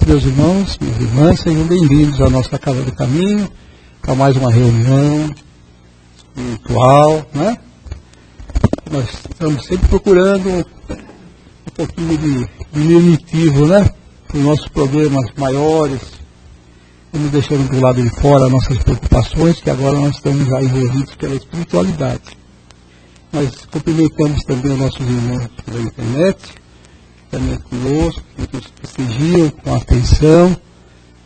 Meus irmãos, minhas irmãs, sejam bem-vindos à nossa Casa do Caminho, para mais uma reunião virtual, né? Nós estamos sempre procurando um pouquinho de limitivo, né? Para os nossos problemas maiores, estamos deixando do lado de fora nossas preocupações, que agora nós estamos já envolvidos pela espiritualidade. Nós cumprimentamos também os nossos irmãos da internet, também conosco, que nos prestigiam com atenção,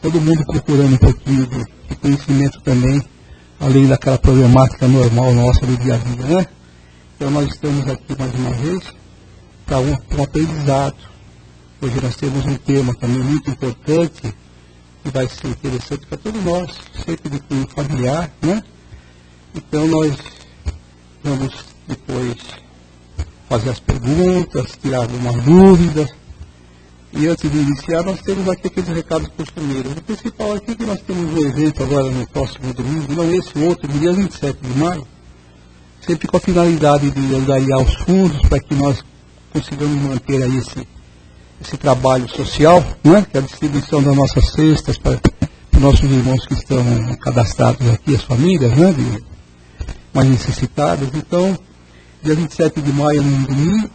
todo mundo procurando um pouquinho de conhecimento também, além daquela problemática normal nossa do dia a dia, né? Então nós estamos aqui mais uma vez para um aprendizado. Hoje nós temos um tema também muito importante, que vai ser interessante para todos nós, sempre de cunho familiar, né? Então nós vamos depois fazer as perguntas, tirar algumas dúvidas. E antes de iniciar, nós temos aqui aqueles recados costumeiros. O principal aqui é que nós temos um evento agora no próximo domingo, não esse outro, no dia 27 de maio, sempre com a finalidade de angariar os fundos para que nós consigamos manter aí esse trabalho social, né? Que é a distribuição das nossas cestas para os nossos irmãos que estão cadastrados aqui, as famílias, né? Mais necessitadas. Então, dia 27 de maio, no domingo,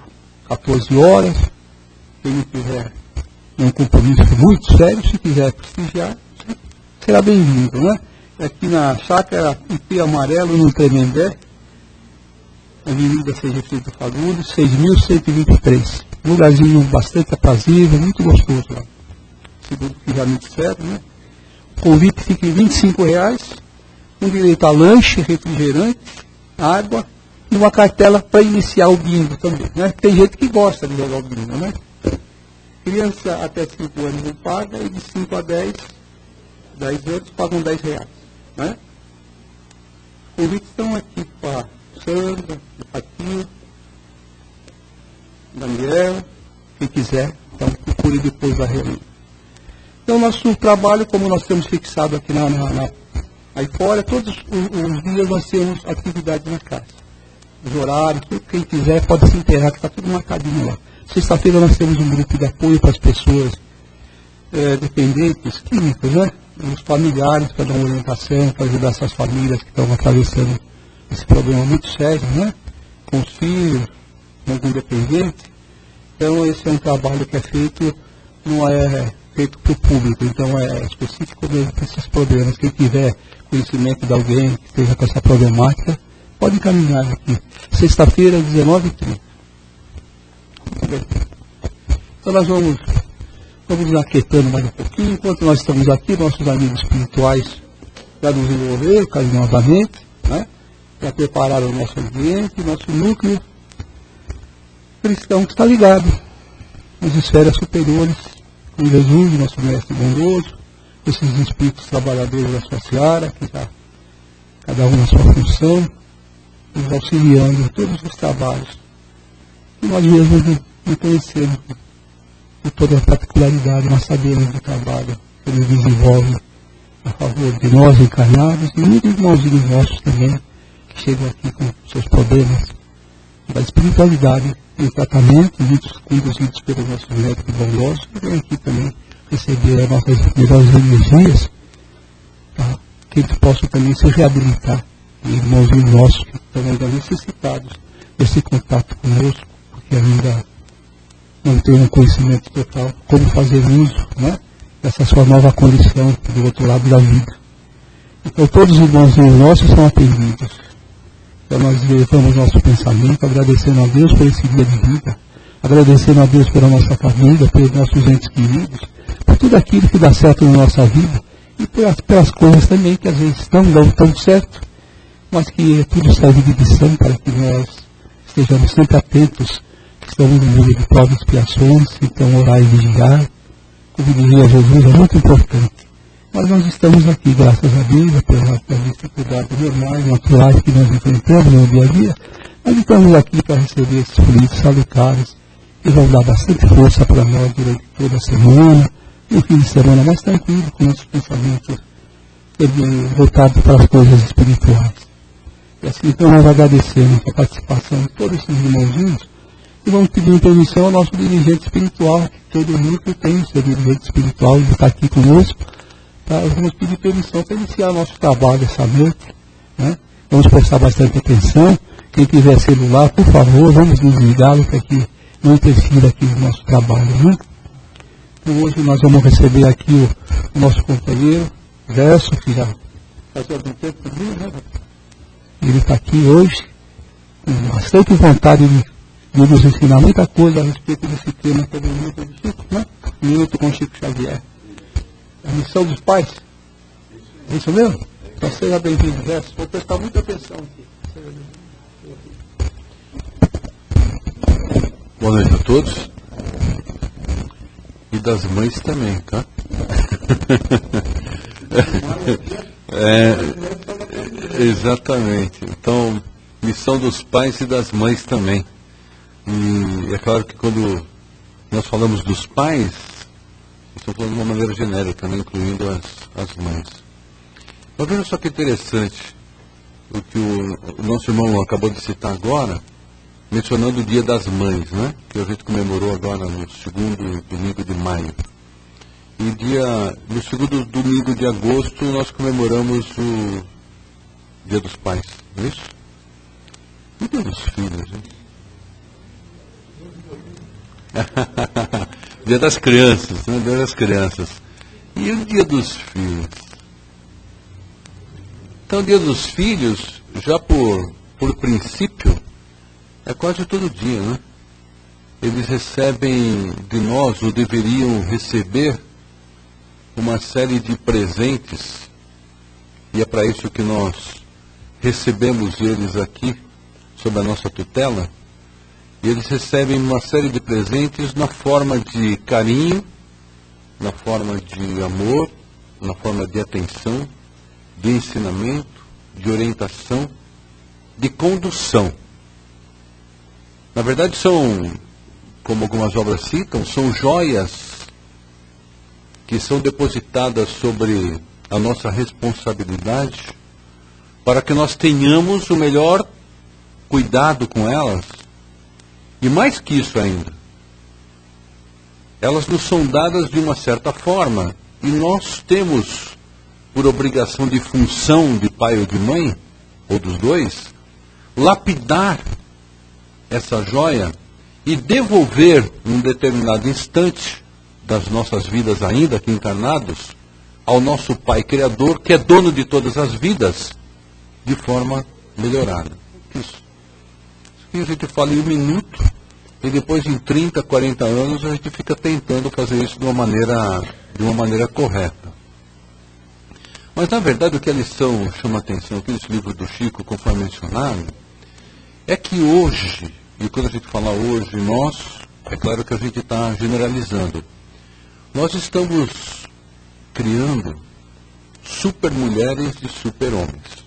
14 horas. Quem não tiver um compromisso muito sério, se quiser prestigiar, será bem-vindo, né? Aqui na Chácara IP Amarelo, no Tremembé, Avenida Sergifilho do Fagundes, 6.123. Um lugarzinho bastante aprazível, muito gostoso lá. Segundo que já me disseram, né? O convite fica em R$25, com direito a lanche, refrigerante, água, e uma cartela para iniciar o bingo também, né? Tem gente que gosta de jogar o bingo, né? Criança até 5 anos não paga, e de 5 a 10 anos pagam R$10, né? Os convites estão aqui para Sandra, Patinho, Daniel, quem quiser, então procure depois da reunião. Então nosso trabalho, como nós temos fixado aqui aí fora, todos os dias nós temos atividade na casa. Os horários, quem quiser pode se inteirar, que está tudo marcadinho lá. Sexta-feira nós temos um grupo de apoio para as pessoas dependentes, químicos, né? Os familiares, para dar uma orientação, para ajudar essas famílias que estão atravessando esse problema muito sério, né? Com os filhos, com algum dependente. Então esse é um trabalho que é feito, não é feito para o público, então é específico mesmo para esses problemas. Quem tiver conhecimento de alguém que esteja com essa problemática, pode encaminhar aqui. Sexta-feira, 19h30. Então nós vamos nos aquietando mais um pouquinho. Enquanto nós estamos aqui, nossos amigos espirituais já nos envolveram carinhosamente, né? Já prepararam o nosso ambiente, nosso núcleo cristão que está ligado nas esferas superiores, com Jesus, nosso mestre bondoso, esses espíritos trabalhadores da sua seara, que já cada um na sua função, nos auxiliando em todos os trabalhos que nós mesmos não conhecemos de toda a particularidade, nós sabemos do trabalho que eles desenvolvem a favor de nós encarnados e muitos irmãozinhos nossos também que chegam aqui com seus problemas da espiritualidade em tratamento, muitos conduzidos pelos nossos médicos bondosos, que vêm aqui também receber as nossas melhores energias, para que eles possam também se reabilitar. E irmãozinhos nossos que estão ainda necessitados desse contato conosco, porque ainda não tem um conhecimento total como fazer uso, né, dessa sua nova condição do outro lado da vida. Então todos os irmãozinhos nossos são atendidos. Então nós levamos nosso pensamento agradecendo a Deus por esse dia de vida, agradecendo a Deus pela nossa família, pelos nossos entes queridos, por tudo aquilo que dá certo na nossa vida e pelas coisas também que às vezes não dão tão certo, mas que tudo serve de lição para que nós estejamos sempre atentos. Estamos no meio de provas e expiações, então orar e vigiar, como dizia Jesus, é muito importante. Mas nós estamos aqui, graças a Deus, apesar das dificuldades normais, naturais que nós enfrentamos no dia a dia, nós estamos aqui para receber esses fluidos salutares que vão dar bastante força para nós durante toda a semana, e o fim de semana mais tranquilo, com nossos pensamentos voltados para as coisas espirituais. E assim, então, nós agradecemos a participação de todos esses irmãozinhos E vamos pedir permissão ao nosso dirigente espiritual. Todo mundo tem o seu dirigente espiritual, ele está aqui conosco. Tá? Vamos pedir permissão para iniciar o nosso trabalho essa noite. Né? Vamos prestar bastante atenção. Quem tiver celular, por favor, vamos desligá-lo para que não interfira aqui no nosso trabalho. Né? Então hoje nós vamos receber aqui o nosso companheiro, Gerson, que já fazia algum tempo comigo, né? Ele está aqui hoje, com bastante vontade de nos ensinar muita coisa a respeito desse tema que é o Minuto de Chico, né? Minuto com Chico Xavier. A missão dos pais. É isso mesmo? Então seja bem-vindo, Gerson. Vou prestar muita atenção aqui. Boa noite a todos. E das mães também, tá? Exatamente. Então, missão dos pais e das mães também. E é claro que quando nós falamos dos pais, estamos falando de uma maneira genérica, né, incluindo as mães. Mas veja só que interessante o que o nosso irmão acabou de citar agora, mencionando o Dia das Mães, né, que a gente comemorou agora no segundo domingo de maio. E no segundo domingo de agosto nós comemoramos o Dia dos Pais, não é isso? E o Dia dos Filhos, hein? Dia das Crianças, né? Dia das Crianças. E o Dia dos Filhos? Então, o Dia dos Filhos, já por princípio, é quase todo dia, né? Eles recebem de nós, ou deveriam receber, uma série de presentes, e é para isso que nós recebemos eles aqui, sob a nossa tutela. E eles recebem uma série de presentes na forma de carinho, na forma de amor, na forma de atenção, de ensinamento, de orientação, de condução. Na verdade são, como algumas obras citam, são joias que são depositadas sobre a nossa responsabilidade para que nós tenhamos o melhor cuidado com elas. E mais que isso ainda, elas nos são dadas de uma certa forma, e nós temos, por obrigação de função de pai ou de mãe, ou dos dois, lapidar essa joia e devolver, num determinado instante das nossas vidas ainda aqui encarnados, ao nosso Pai Criador, que é dono de todas as vidas, de forma melhorada. Isso. E a gente fala em um minuto, e depois em 30, 40 anos a gente fica tentando fazer isso de uma maneira correta. Mas na verdade o que a lição chama a atenção aqui nesse livro do Chico, conforme mencionado, é que hoje, e quando a gente fala hoje, nós, é claro que a gente está generalizando, nós estamos criando super mulheres e super homens.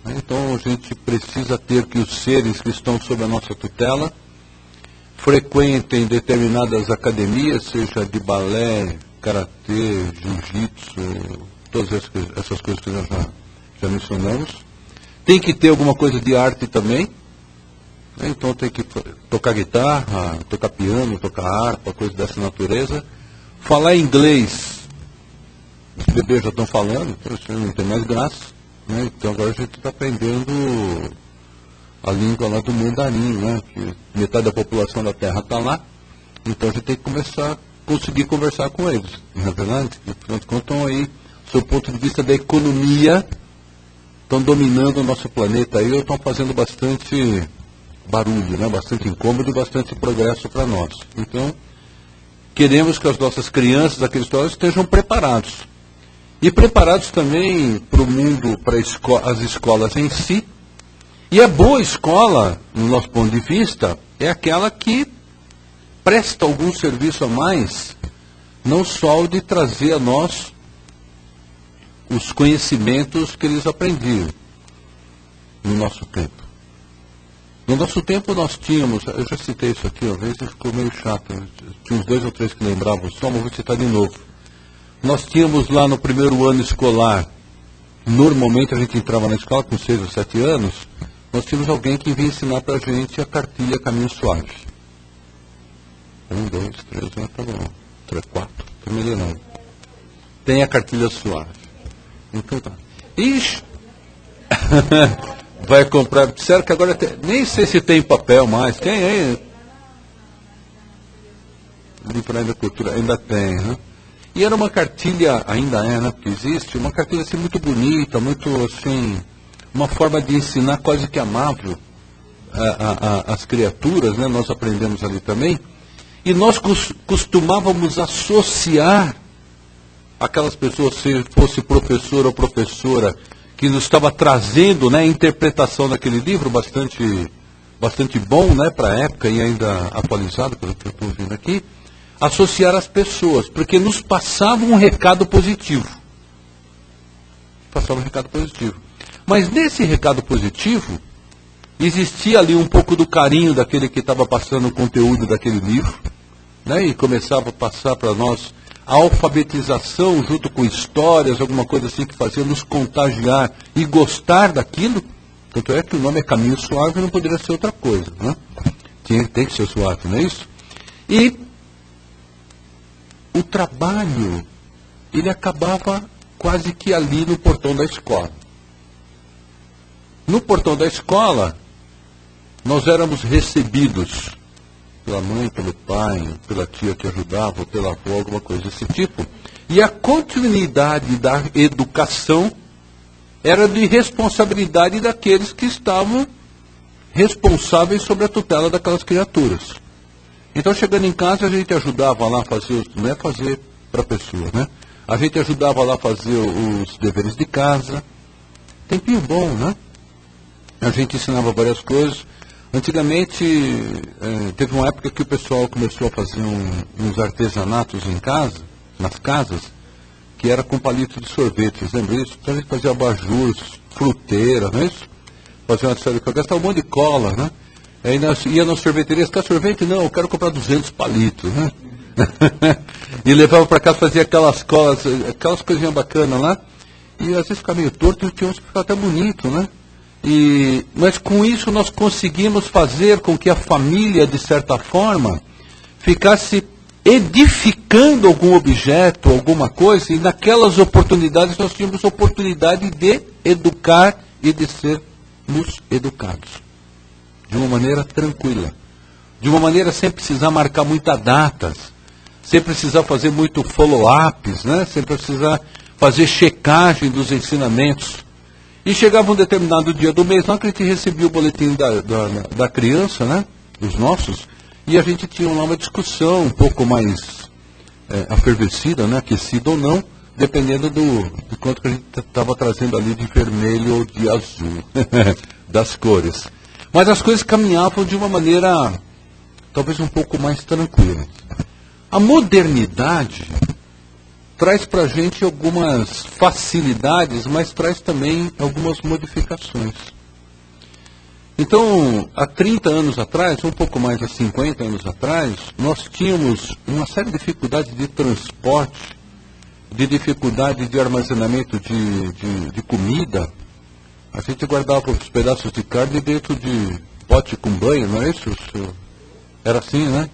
Então a gente precisa ter que os seres que estão sob a nossa tutela frequentem determinadas academias, seja de balé, karatê, jiu-jitsu, todas essas coisas que nós já mencionamos. Tem que ter alguma coisa de arte também. Então tem que tocar guitarra, tocar piano, tocar harpa, coisa dessa natureza. Falar inglês, os bebês já estão falando, então isso não tem mais graça. Né? Então agora a gente está aprendendo a língua lá do mandarim, né? Que metade da população da Terra está lá, então a gente tem que começar a conseguir conversar com eles, não é verdade? E, afinal de contas, estão aí, do seu ponto de vista da economia, estão dominando o nosso planeta aí, ou estão fazendo bastante barulho, né? Bastante incômodo e bastante progresso para nós. Então, queremos que as nossas crianças, aqueles que estejam preparados. E preparados também para o mundo, para as escolas em si. E a boa escola, no nosso ponto de vista, é aquela que presta algum serviço a mais, não só o de trazer a nós os conhecimentos que eles aprendiam no nosso tempo. No nosso tempo nós tínhamos, eu já citei isso aqui uma vez e ficou meio chato, tinha uns 2 ou 3 que lembravam só, mas vou citar de novo. Nós tínhamos lá no primeiro ano escolar, normalmente a gente entrava na escola com 6 ou 7 anos, nós tínhamos alguém que vinha ensinar para a gente a cartilha Caminho Suave. 1, 2, 3, tá bom. 3, 4, tô melhorando. Tem a cartilha suave. Então tá. Ixi! Vai comprar. Disseram que agora tem, nem sei se tem papel mais. Tem aí? Livro ainda cultura, ainda tem, né? E era uma cartilha, ainda é, né? Porque existe, uma cartilha assim muito bonita, muito assim, uma forma de ensinar quase que amável as criaturas, né? Nós aprendemos ali também. E nós costumávamos associar aquelas pessoas, se fosse professor ou professora, que nos estava trazendo, né, a interpretação daquele livro, bastante bom, né, para a época e ainda atualizado, pelo que eu estou vendo aqui, associar as pessoas, porque nos passava um recado positivo. Passava um recado positivo. Mas nesse recado positivo, existia ali um pouco do carinho daquele que estava passando o conteúdo daquele livro, né, e começava a passar para nós a alfabetização junto com histórias, alguma coisa assim que fazia nos contagiar e gostar daquilo. Tanto é que o nome é Caminho Suave, não poderia ser outra coisa, né? Tem que ser suave, não é isso? E o trabalho, ele acabava quase que ali no portão da escola. No portão da escola, nós éramos recebidos pela mãe, pelo pai, pela tia que ajudava, ou pela avó, alguma coisa desse tipo. E a continuidade da educação era de responsabilidade daqueles que estavam responsáveis sobre a tutela daquelas criaturas. Então, chegando em casa, a gente ajudava lá a fazer, não é fazer para a pessoa, né? A gente ajudava lá a fazer os deveres de casa. Tempinho bom, né? A gente ensinava várias coisas. Antigamente, teve uma época que o pessoal começou a fazer uns artesanatos em casa, nas casas, que era com palito de sorvete, vocês lembram isso? Então a gente fazia abajures, fruteira, não é isso? Fazia uma série de coisas, gastava um monte de cola, né? Aí nós ia na sorveteria, quer sorvete? Não, eu quero comprar 200 palitos, né? E levava para casa, fazia aquelas colas, aquelas coisinhas bacanas lá, e às vezes ficava meio torto, e tinha uns que ficavam até bonito, né? Mas com isso nós conseguimos fazer com que a família, de certa forma, ficasse edificando algum objeto, alguma coisa, e naquelas oportunidades nós tínhamos oportunidade de educar e de sermos educados. De uma maneira tranquila. De uma maneira sem precisar marcar muitas datas, sem precisar fazer muito follow-ups, né? Sem precisar fazer checagem dos ensinamentos. E chegava um determinado dia do mês, lá que a gente recebia o boletim da criança, né, dos nossos, e a gente tinha lá uma discussão um pouco mais afervescida, né, aquecida ou não, dependendo do quanto que a gente estava trazendo ali de vermelho ou de azul, das cores. Mas as coisas caminhavam de uma maneira talvez um pouco mais tranquila. A modernidade traz para a gente algumas facilidades, mas traz também algumas modificações. Então, há 30 anos atrás, um pouco mais de 50 anos atrás, nós tínhamos uma série de dificuldades de transporte, de dificuldade de armazenamento de comida. A gente guardava os pedaços de carne dentro de pote com banho, não é isso? Era assim, né?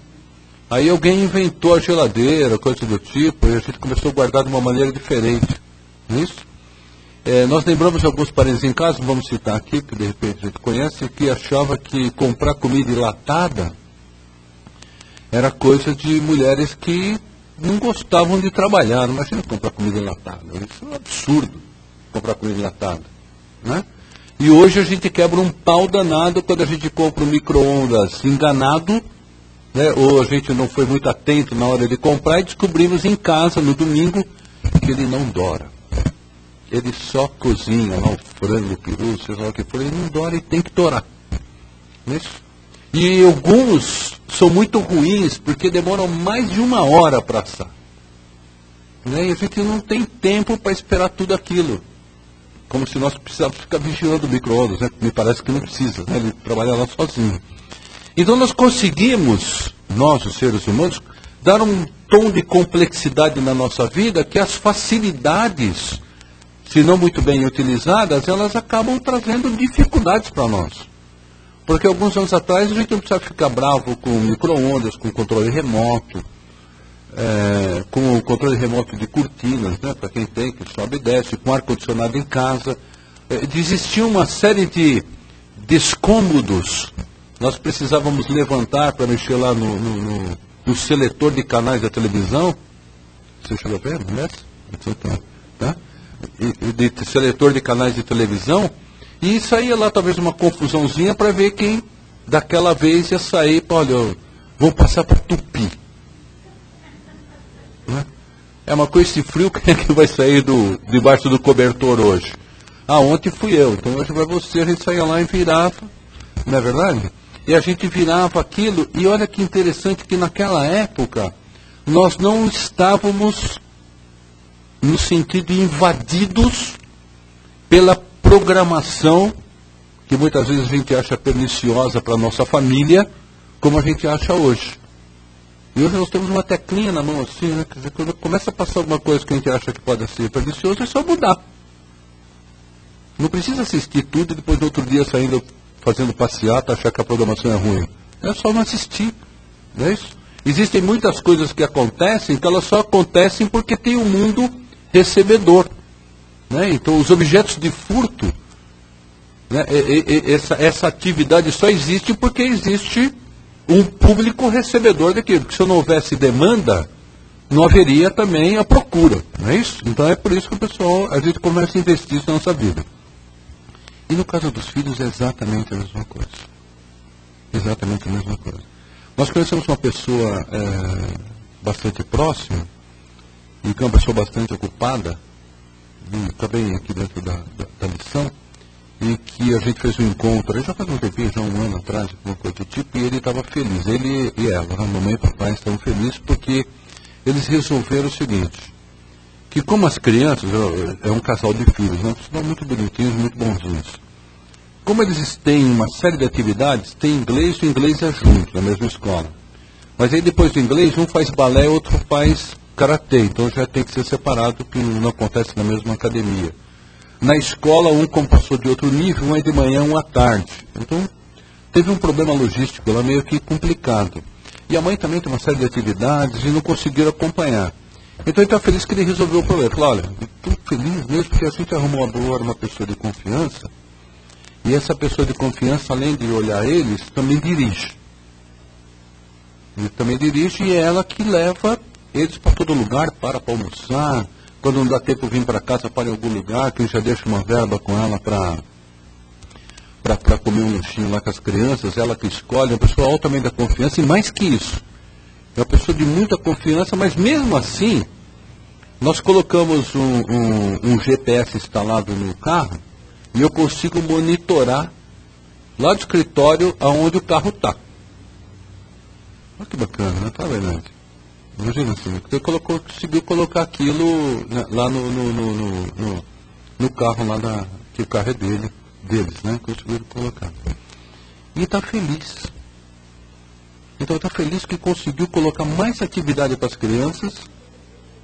Aí alguém inventou a geladeira, coisa do tipo, e a gente começou a guardar de uma maneira diferente. Não é isso? Nós lembramos de alguns parentes em casa, vamos citar aqui, que de repente a gente conhece, que achava que comprar comida enlatada era coisa de mulheres que não gostavam de trabalhar. Não imagina comprar comida enlatada. Isso é um absurdo, comprar comida enlatada. Né? E hoje a gente quebra um pau danado quando a gente compra um micro-ondas enganado, né, ou a gente não foi muito atento na hora de comprar e descobrimos em casa, no domingo, que ele não dora. Ele só cozinha lá o frango, o peru, seja lá o que for, ele não dora e tem que dourar. Isso? E alguns são muito ruins porque demoram mais de 1 hora para assar. Né, e a gente não tem tempo para esperar tudo aquilo. Como se nós precisássemos ficar vigiando o micro-ondas, né? Me parece que não precisa, né? Ele trabalha lá sozinho. Então nós conseguimos, nós os seres humanos, dar um tom de complexidade na nossa vida que as facilidades, se não muito bem utilizadas, elas acabam trazendo dificuldades para nós. Porque alguns anos atrás a gente não precisava ficar bravo com micro-ondas, com controle remoto, com o controle remoto de cortinas, né, para quem tem, que sobe e desce, com ar-condicionado em casa. Existia uma série de descômodos. Nós precisávamos levantar para mexer lá no seletor de canais da televisão. Você chegou a ver, não é? Tá? De seletor de canais de televisão. E saía lá talvez uma confusãozinha para ver quem daquela vez ia sair. Olha, vou passar para Tupi. É uma coisa de frio, quem é que vai sair debaixo do cobertor hoje? Ontem fui eu, então hoje vai você, a gente saía lá e virava, não é verdade? E a gente virava aquilo, e olha que interessante que naquela época nós não estávamos no sentido invadidos pela programação, que muitas vezes a gente acha perniciosa para a nossa família, como a gente acha hoje. E hoje nós temos uma teclinha na mão assim, né? Quer dizer, quando começa a passar alguma coisa que a gente acha que pode ser pernicioso, é só mudar. Não precisa assistir tudo e depois no outro dia saindo fazendo passeata, achar que a programação é ruim. É só não assistir. Não é isso? Existem muitas coisas que acontecem, que elas só acontecem porque tem um mundo recebedor. Né? Então os objetos de furto, né? Essa atividade só existe porque existe um público recebedor daquilo. Porque se não houvesse demanda, não haveria também a procura. Não é isso? Então é por isso que a gente começa a investir isso na nossa vida. E no caso dos filhos é exatamente a mesma coisa. Exatamente a mesma coisa. Nós conhecemos uma pessoa bastante próxima, e que é uma pessoa bastante ocupada, também aqui dentro da lição, e que a gente fez um encontro, já faz um tempinho, já um ano atrás, uma coisa do tipo, e ele estava feliz. Ele e ela, a mamãe e o papai, estavam felizes porque eles resolveram o seguinte, que como as crianças, é um casal de filhos, né, são muito bonitinhos, muito bonzinhos. Como eles têm uma série de atividades, tem inglês, o inglês é junto, na mesma escola. Mas aí depois do inglês, um faz balé, outro faz karatê, então já tem que ser separado, que não acontece na mesma academia. Na escola, um como passou de outro nível, um é de manhã, um à tarde. Então, teve um problema logístico lá meio que complicado. E a mãe também tem uma série de atividades e não conseguiram acompanhar. Então ele está feliz que ele resolveu o problema. Falou, olha, estou feliz mesmo porque a gente arrumou agora uma pessoa de confiança. E essa pessoa de confiança, além de olhar eles, também dirige. Ele também dirige e é ela que leva eles para todo lugar, para almoçar. Quando não dá tempo de vir para casa, para em algum lugar, que já deixa uma verba com ela para comer um lanchinho lá com as crianças, ela que escolhe, é uma pessoa altamente da confiança, e mais que isso, é uma pessoa de muita confiança, mas mesmo assim, nós colocamos um GPS instalado no carro, e eu consigo monitorar lá do escritório aonde o carro está. Olha que bacana, né? Tá vendo? Imagina assim, você conseguiu colocar aquilo, né, lá no carro lá que o carro é deles, né? Conseguiram colocar. E está feliz. Então está feliz que conseguiu colocar mais atividade para as crianças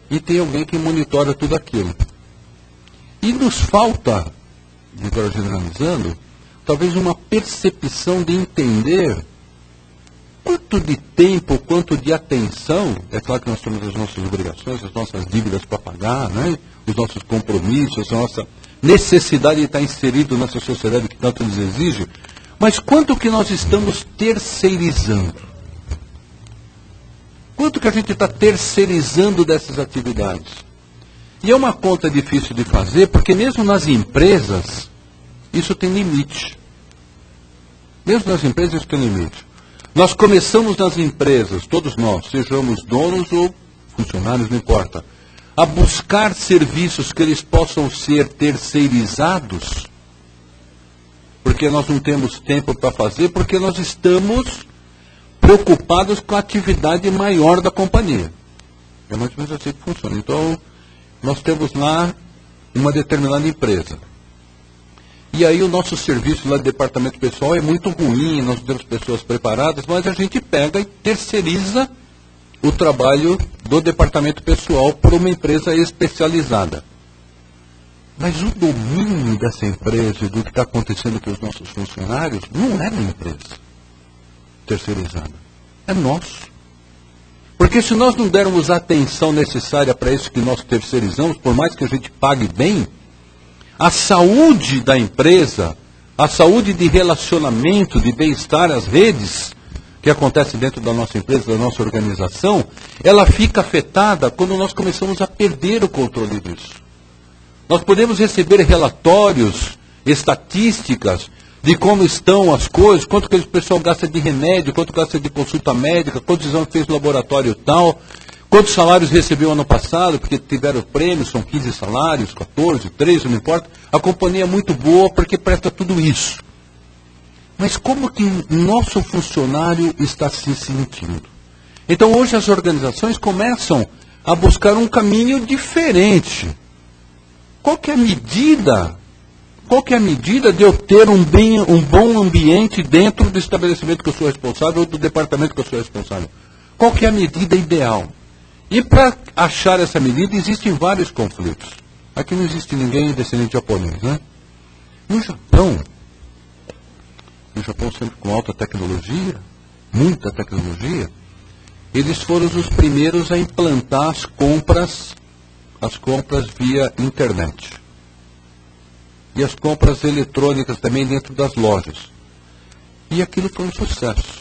e tem alguém que monitora tudo aquilo. E nos falta, agora generalizando, talvez uma percepção de entender quanto de tempo, quanto de atenção, é claro que nós temos as nossas obrigações, as nossas dívidas para pagar, né? Os nossos compromissos, a nossa necessidade de estar inserido nessa sociedade que tanto nos exige, mas quanto que nós estamos terceirizando? Quanto que a gente está terceirizando dessas atividades? E é uma conta difícil de fazer, porque mesmo nas empresas, isso tem limite. Mesmo nas empresas, isso tem limite. Nós começamos nas empresas, todos nós, sejamos donos ou funcionários, não importa, a buscar serviços que eles possam ser terceirizados, porque nós não temos tempo para fazer, porque nós estamos preocupados com a atividade maior da companhia. É mais ou menos assim que funciona. Então, nós temos lá uma determinada empresa. E aí o nosso serviço lá de departamento pessoal é muito ruim, nós temos pessoas preparadas, mas a gente pega e terceiriza o trabalho do departamento pessoal por uma empresa especializada. Mas o domínio dessa empresa e do que está acontecendo com os nossos funcionários não é da empresa terceirizada, é nosso. Porque se nós não dermos a atenção necessária para isso que nós terceirizamos, por mais que a gente pague bem, a saúde da empresa, a saúde de relacionamento, de bem-estar, as redes que acontecem dentro da nossa empresa, da nossa organização, ela fica afetada quando nós começamos a perder o controle disso. Nós podemos receber relatórios, estatísticas, de como estão as coisas, quanto que o pessoal gasta de remédio, quanto gasta de consulta médica, quantos exames fez no laboratório tal, quantos salários recebeu ano passado, porque tiveram prêmios, são 15 salários, 14, 13, não importa. A companhia é muito boa porque presta tudo isso. Mas como que o nosso funcionário está se sentindo? Então hoje as organizações começam a buscar um caminho diferente. Qual que é a medida? Qual que é a medida de eu ter um bom ambiente dentro do estabelecimento que eu sou responsável ou do departamento que eu sou responsável? Qual que é a medida ideal? E para achar essa medida existem vários conflitos. Aqui não existe ninguém descendente japonês, né? No Japão sempre com alta tecnologia, muita tecnologia, eles foram os primeiros a implantar as compras via internet. E as compras eletrônicas também dentro das lojas. E aquilo foi um sucesso.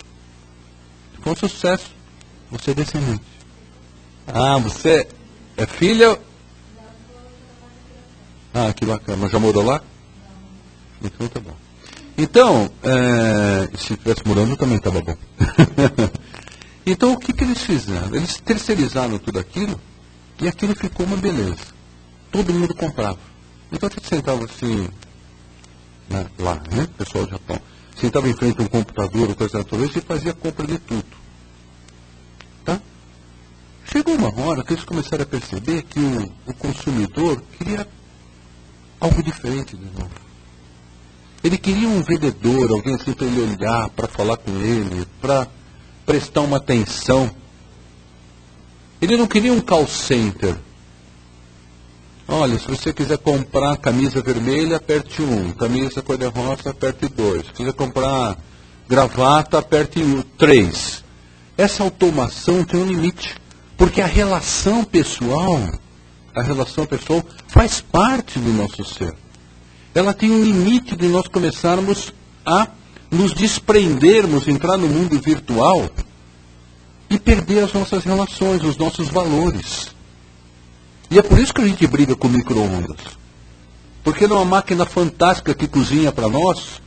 Foi um sucesso. Você é descendente. Ah, você é filha? Ah, que bacana. Mas já morou lá? Então tá bom. Então, se estivesse morando também estava bom. Então, o que eles fizeram? Eles terceirizaram tudo aquilo e aquilo ficou uma beleza. Todo mundo comprava. Então a gente sentava assim, lá, né, pessoal do Japão, sentava em frente a um computador, coisa natureza, e fazia compra de tudo. Tá? Chegou uma hora que eles começaram a perceber que o consumidor queria algo diferente de novo. Ele queria um vendedor, alguém assim para ele olhar, para falar com ele, para prestar uma atenção. Ele não queria um call center. Olha, se você quiser comprar camisa vermelha, aperte 1. Camisa cor-de-rosa, aperte 2. Se quiser comprar gravata, aperte 3. Essa automação tem um limite. Porque a relação pessoal faz parte do nosso ser. Ela tem um limite de nós começarmos a nos desprendermos, entrar no mundo virtual e perder as nossas relações, os nossos valores. E é por isso que a gente briga com micro-ondas. Porque não é uma máquina fantástica que cozinha para nós,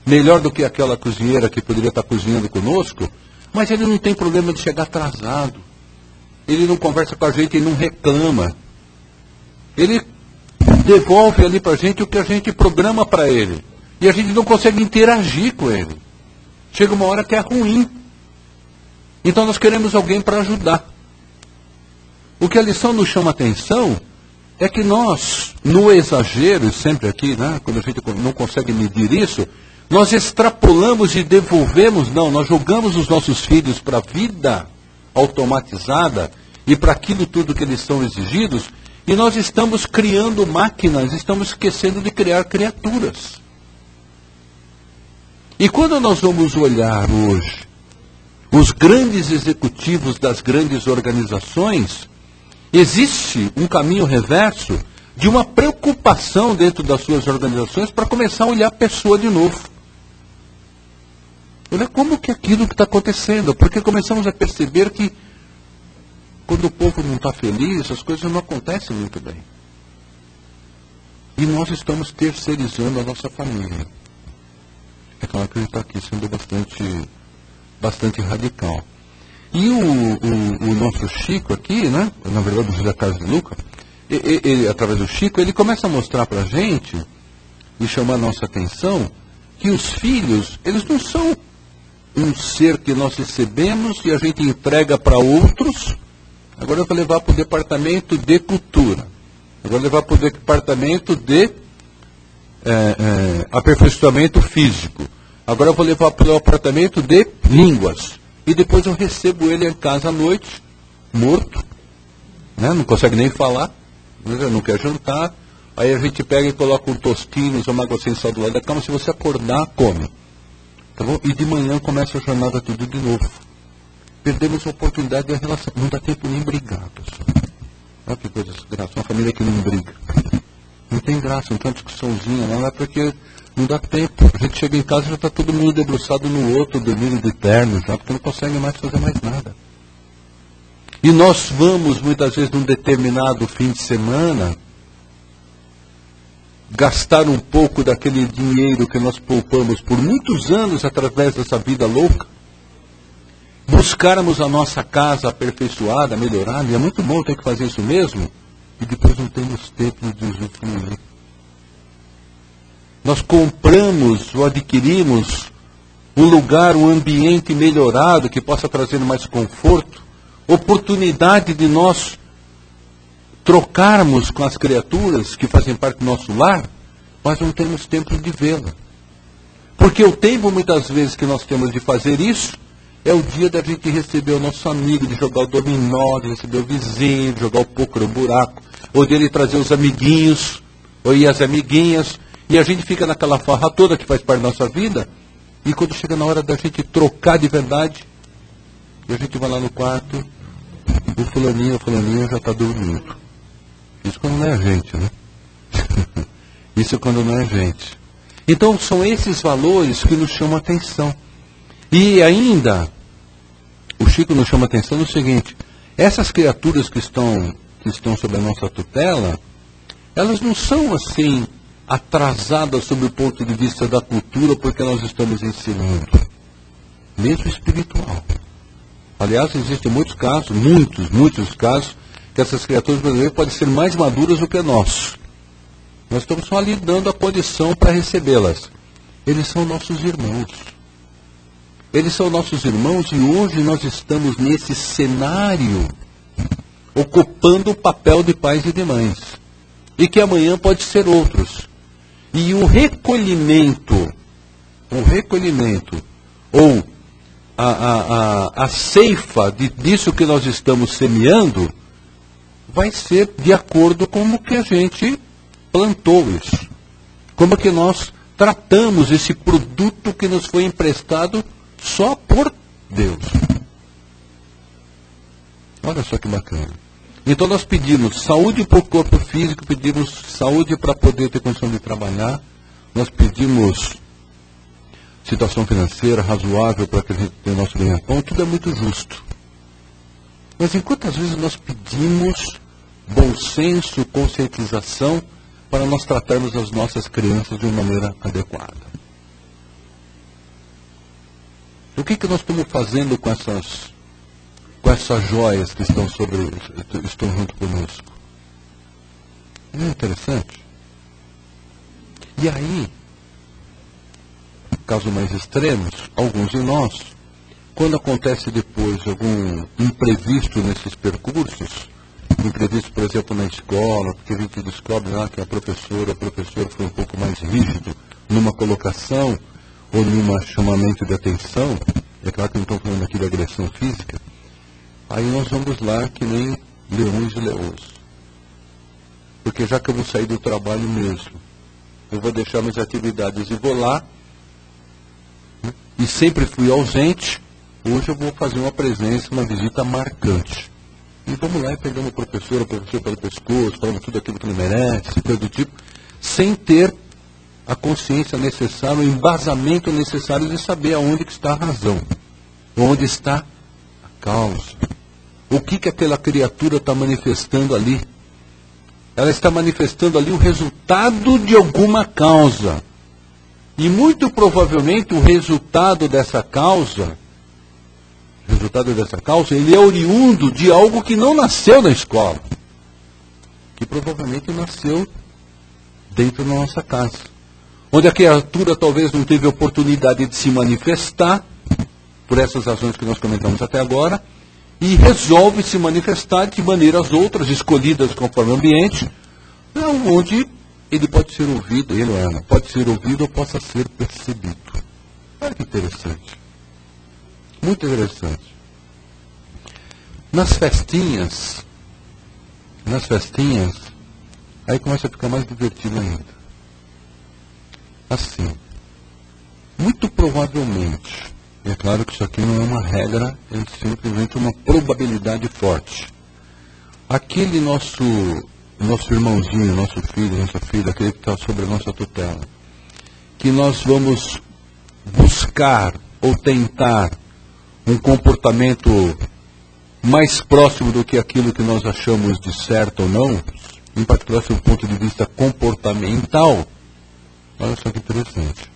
melhor do que aquela cozinheira que poderia estar cozinhando conosco, mas ele não tem problema de chegar atrasado. Ele não conversa com a gente, ele não reclama. Ele devolve ali para a gente o que a gente programa para ele. E a gente não consegue interagir com ele. Chega uma hora que é ruim. Então nós queremos alguém para ajudar. O que a lição nos chama a atenção é que nós, no exagero, sempre aqui, né, quando a gente não consegue medir isso, nós extrapolamos e devolvemos, nós jogamos os nossos filhos para a vida automatizada e para aquilo tudo que eles são exigidos, e nós estamos criando máquinas, estamos esquecendo de criar criaturas. E quando nós vamos olhar hoje os grandes executivos das grandes organizações, existe um caminho reverso de uma preocupação dentro das suas organizações para começar a olhar a pessoa de novo. Olha como que é aquilo que está acontecendo, porque começamos a perceber que quando o povo não está feliz, as coisas não acontecem muito bem. E nós estamos terceirizando a nossa família. É claro que a gente está aqui sendo bastante radical. E o nosso Chico aqui, né, na verdade o José Carlos de Luca, ele, através do Chico, ele começa a mostrar para a gente e chamar a nossa atenção que os filhos, eles não são um ser que nós recebemos e a gente entrega para outros. Agora eu vou levar para o departamento de cultura. Agora eu vou levar para o departamento de aperfeiçoamento físico. Agora eu vou levar para o departamento de línguas. E depois eu recebo ele em casa à noite, morto, né? Não consegue nem falar, não quer jantar, Aí a gente pega e coloca um tostinho, uma água sem sal do lado da cama. Se você acordar, come. Tá bom? E de manhã começa a jornada tudo de novo. Perdemos a oportunidade da relação. Não dá tempo nem brigar, pessoal. Olha que coisa graça. Uma família que não briga. Não tem graça, não tem uma discussãozinha, não é porque não dá tempo. A gente chega em casa e já está todo mundo debruçado no outro, dormindo de terno, já, porque não consegue mais fazer mais nada. E nós vamos, muitas vezes, num determinado fim de semana, gastar um pouco daquele dinheiro que nós poupamos por muitos anos através dessa vida louca, buscarmos a nossa casa aperfeiçoada, melhorada, e é muito bom ter que fazer isso mesmo, e depois não temos tempo de usufruir. Nós compramos ou adquirimos um lugar, um ambiente melhorado que possa trazer mais conforto, oportunidade de nós trocarmos com as criaturas que fazem parte do nosso lar, mas não temos tempo de vê-la. Porque o tempo, muitas vezes, que nós temos de fazer isso, é o dia da gente receber o nosso amigo, de jogar o dominó, de receber o vizinho, de jogar o poker, o buraco, ou dele trazer os amiguinhos, ou ir as amiguinhas, e a gente fica naquela farra toda que faz parte da nossa vida, e quando chega na hora da gente trocar de verdade, e a gente vai lá no quarto, o fulaninho já está dormindo. Isso quando não é a gente, né? Isso quando não é a gente. Então são esses valores que nos chamam a atenção. E ainda, o Chico nos chama a atenção no seguinte: essas criaturas que estão sob a nossa tutela, elas não são assim atrasadas sob o ponto de vista da cultura porque nós estamos ensinando. Mesmo espiritual. Aliás, existem muitos casos, muitos casos, que essas criaturas brasileiras podem ser mais maduras do que nós. Nós estamos só ali dando a condição para recebê-las. Eles são nossos irmãos. Eles são nossos irmãos e hoje nós estamos nesse cenário ocupando o papel de pais e de mães. E que amanhã pode ser outros. E o recolhimento, ou a ceifa disso que nós estamos semeando, vai ser de acordo com o que a gente plantou isso. Como que nós tratamos esse produto que nos foi emprestado só por Deus. Olha só que bacana. Então nós pedimos saúde para o corpo físico, pedimos saúde para poder ter condição de trabalhar, nós pedimos situação financeira razoável para que a gente tenha nosso ganha-pão, tudo é muito justo. Mas em quantas vezes nós pedimos bom senso, conscientização, para nós tratarmos as nossas crianças de uma maneira adequada? O que nós estamos fazendo com essas joias que estão junto conosco? Não é interessante? E aí, casos mais extremos, alguns de nós, quando acontece depois algum imprevisto nesses percursos, imprevisto, por exemplo, na escola, porque a gente descobre lá que o professor foi um pouco mais rígido numa colocação ou num chamamento de atenção, é claro que não estou falando aqui de agressão física, aí nós vamos lá que nem leões e leões. Porque já que eu vou sair do trabalho mesmo, eu vou deixar minhas atividades e vou lá, e sempre fui ausente, hoje eu vou fazer uma presença, uma visita marcante. E vamos lá e pegamos o professor pelo pescoço, falando tudo aquilo que ele merece, coisa do tipo, sem ter a consciência necessária, o embasamento necessário de saber aonde que está a razão, onde está a causa. O que aquela criatura está manifestando ali? Ela está manifestando ali o resultado de alguma causa. E muito provavelmente o resultado dessa causa, ele é oriundo de algo que não nasceu na escola, que provavelmente nasceu dentro da nossa casa, onde a criatura talvez não teve oportunidade de se manifestar, por essas razões que nós comentamos até agora, e resolve se manifestar de maneiras outras, escolhidas conforme o ambiente, onde ele pode ser ouvido, ele ou ela, pode ser ouvido ou possa ser percebido. Olha que interessante. Muito interessante. Nas festinhas, Aí começa a ficar mais divertido ainda. Assim, muito provavelmente, é claro que isso aqui não é uma regra, é simplesmente uma probabilidade forte. Aquele nosso irmãozinho, nosso filho, nossa filha, aquele que está sob a nossa tutela, que nós vamos buscar ou tentar um comportamento mais próximo do que aquilo que nós achamos de certo ou não, em particular do ponto de vista comportamental. Olha só que interessante.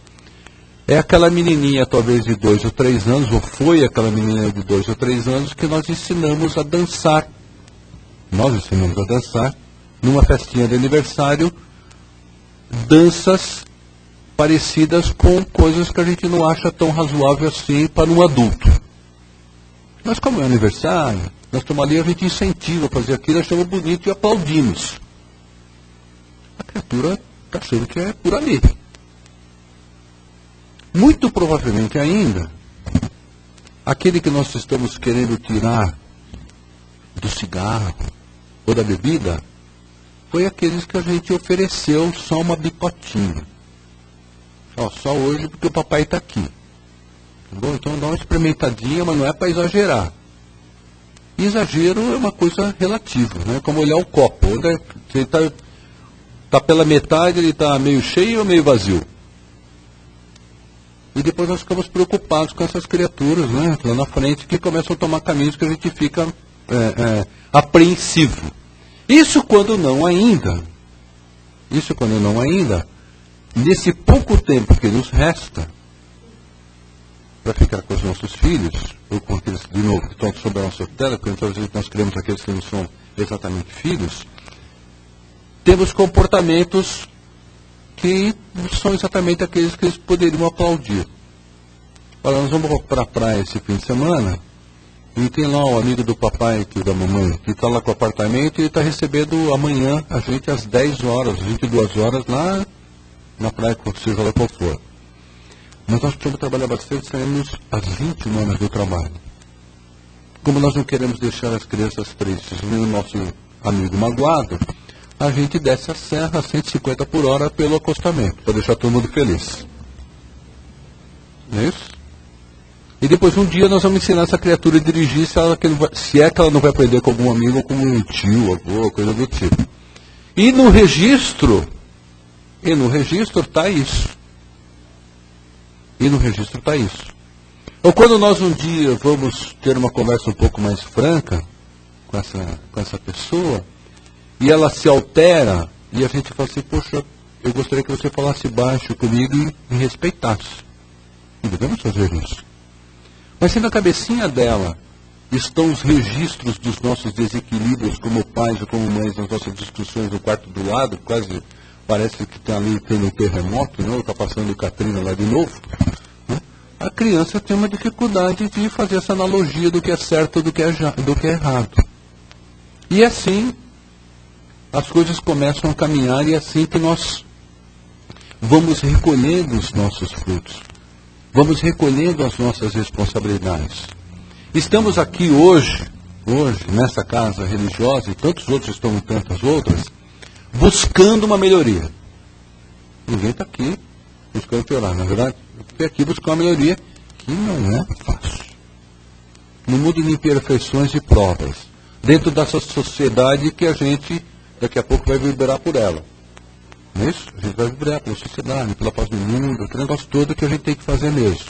É aquela menininha, talvez de 2 ou 3 anos, ou foi aquela menininha de 2 ou 3 anos, que nós ensinamos a dançar. Nós ensinamos a dançar, numa festinha de aniversário, danças parecidas com coisas que a gente não acha tão razoável assim para um adulto. Mas como é aniversário, nós estamos ali, a gente incentiva a fazer aquilo, achamos bonito e aplaudimos. A criatura está achando que é por ali. Muito provavelmente ainda, aquele que nós estamos querendo tirar do cigarro ou da bebida, foi aqueles que a gente ofereceu só uma bicotinha. Só hoje porque o papai está aqui. Tá bom? Então dá uma experimentadinha, mas não é para exagerar. E exagero é uma coisa relativa, né? Como olhar o copo. Você está pela metade, ele está meio cheio ou meio vazio? E depois nós ficamos preocupados com essas criaturas, né, lá na frente, que começam a tomar caminhos que a gente fica apreensivo. Isso quando não ainda, nesse pouco tempo que nos resta, para ficar com os nossos filhos, ou com aqueles, de novo, que estão sob a nossa tutela, porque às vezes nós queremos aqueles que não são exatamente filhos, temos comportamentos que são exatamente aqueles que eles poderiam aplaudir. Olha, nós vamos para a praia esse fim de semana, e tem lá o amigo do papai e da mamãe, que está lá com o apartamento e está recebendo amanhã a gente às 10 horas, 22 horas, lá na praia, seja lá qual for. Mas nós precisamos trabalhar bastante, saímos às 21 horas do trabalho. Como nós não queremos deixar as crianças tristes, nem o nosso amigo magoado, a gente desce a serra a 150 por hora pelo acostamento, para deixar todo mundo feliz. Não é isso? E depois um dia nós vamos ensinar essa criatura a dirigir, se é que ela não vai aprender com algum amigo ou com um tio, avô, coisa do tipo. E no registro está isso. Ou quando nós um dia vamos ter uma conversa um pouco mais franca com essa pessoa, e ela se altera, e a gente fala assim, poxa, eu gostaria que você falasse baixo comigo e me respeitasse. E devemos fazer isso. Mas se na cabecinha dela estão os registros dos nossos desequilíbrios como pais ou como mães nas nossas discussões no quarto do lado, quase parece que está ali tendo um terremoto, não? Está passando o Katrina lá de novo, né? A criança tem uma dificuldade de fazer essa analogia do que é certo e do que é errado. E assim as coisas começam a caminhar, e é assim que nós vamos recolhendo os nossos frutos, vamos recolhendo as nossas responsabilidades. Estamos aqui hoje, nessa casa religiosa, e tantos outros estão em tantas outras, buscando uma melhoria. Ninguém está aqui buscando piorar, na verdade. Eu estou aqui buscando uma melhoria que não é fácil. No mundo de imperfeições e provas, dentro dessa sociedade que a gente daqui a pouco vai vibrar por ela. Não é isso? A gente vai vibrar pela sociedade, pela paz do mundo, aquele negócio todo que a gente tem que fazer mesmo.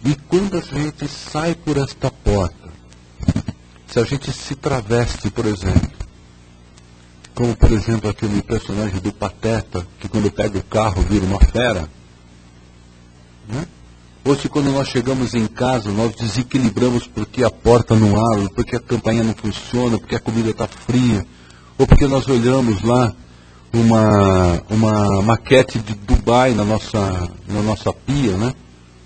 E quando a gente sai por esta porta, se a gente se traveste, por exemplo, como por exemplo aquele personagem do Pateta, que quando pega o carro vira uma fera, né? Ou se quando nós chegamos em casa, nós desequilibramos porque a porta não abre, porque a campainha não funciona, porque a comida está fria, ou porque nós olhamos lá uma maquete de Dubai na nossa pia, né?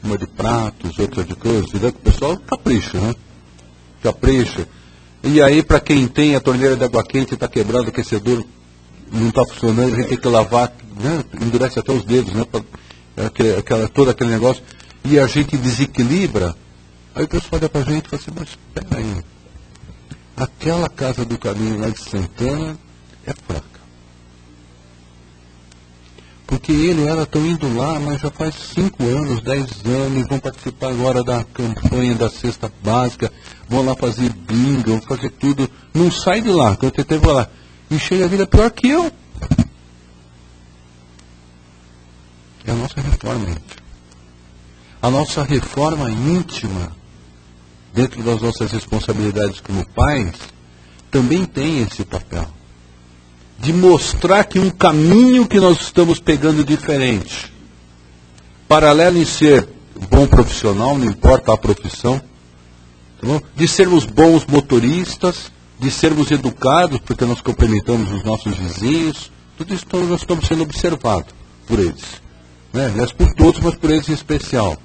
Uma de pratos, outra de coisas, e daí o pessoal capricha, né? Capricha. E aí, para quem tem a torneira de água quente, está quebrado, o aquecedor não está funcionando, a gente tem que lavar, né? Endurece até os dedos, né? Todo aquele negócio, e a gente desequilibra. Aí o pessoal olha para a gente e fala assim, mas espera aí, aquela casa do caminho lá de Santana é fraca. porque ele ou ela estão indo lá, mas já faz 5 anos, 10 anos, vão participar agora da campanha da cesta básica, vão lá fazer bingo, vão fazer tudo. Não sai de lá, quando eu tentei vou lá. E chega a vida pior que eu. É a nossa reforma íntima. A nossa reforma íntima, dentro das nossas responsabilidades como pais, também tem esse papel. De mostrar que um caminho que nós estamos pegando diferente, paralelo em ser bom profissional, não importa a profissão, tá bom? De sermos bons motoristas, de sermos educados, porque nós cumprimentamos os nossos vizinhos, tudo isso nós estamos sendo observados por eles. Né? Aliás, por todos, mas por eles em especial.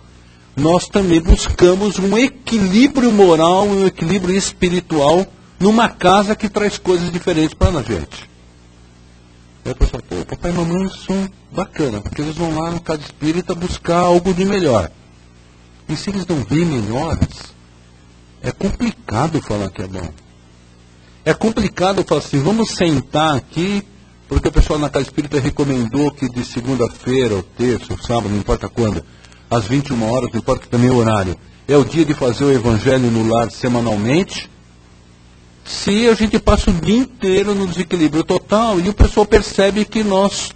Nós também buscamos um equilíbrio moral, um equilíbrio espiritual, numa casa que traz coisas diferentes para a gente. Aí a pessoa, pô, papai e mamãe são bacana, porque eles vão lá na casa espírita buscar algo de melhor. E se eles não veem melhores, é complicado falar que é bom. É complicado falar assim, vamos sentar aqui, porque o pessoal na casa espírita recomendou que de segunda-feira, ou terça, ou sábado, não importa quando, às 21 horas, não importa também o horário, é o dia de fazer o evangelho no lar semanalmente. Se a gente passa o dia inteiro no desequilíbrio total e o pessoal percebe que nós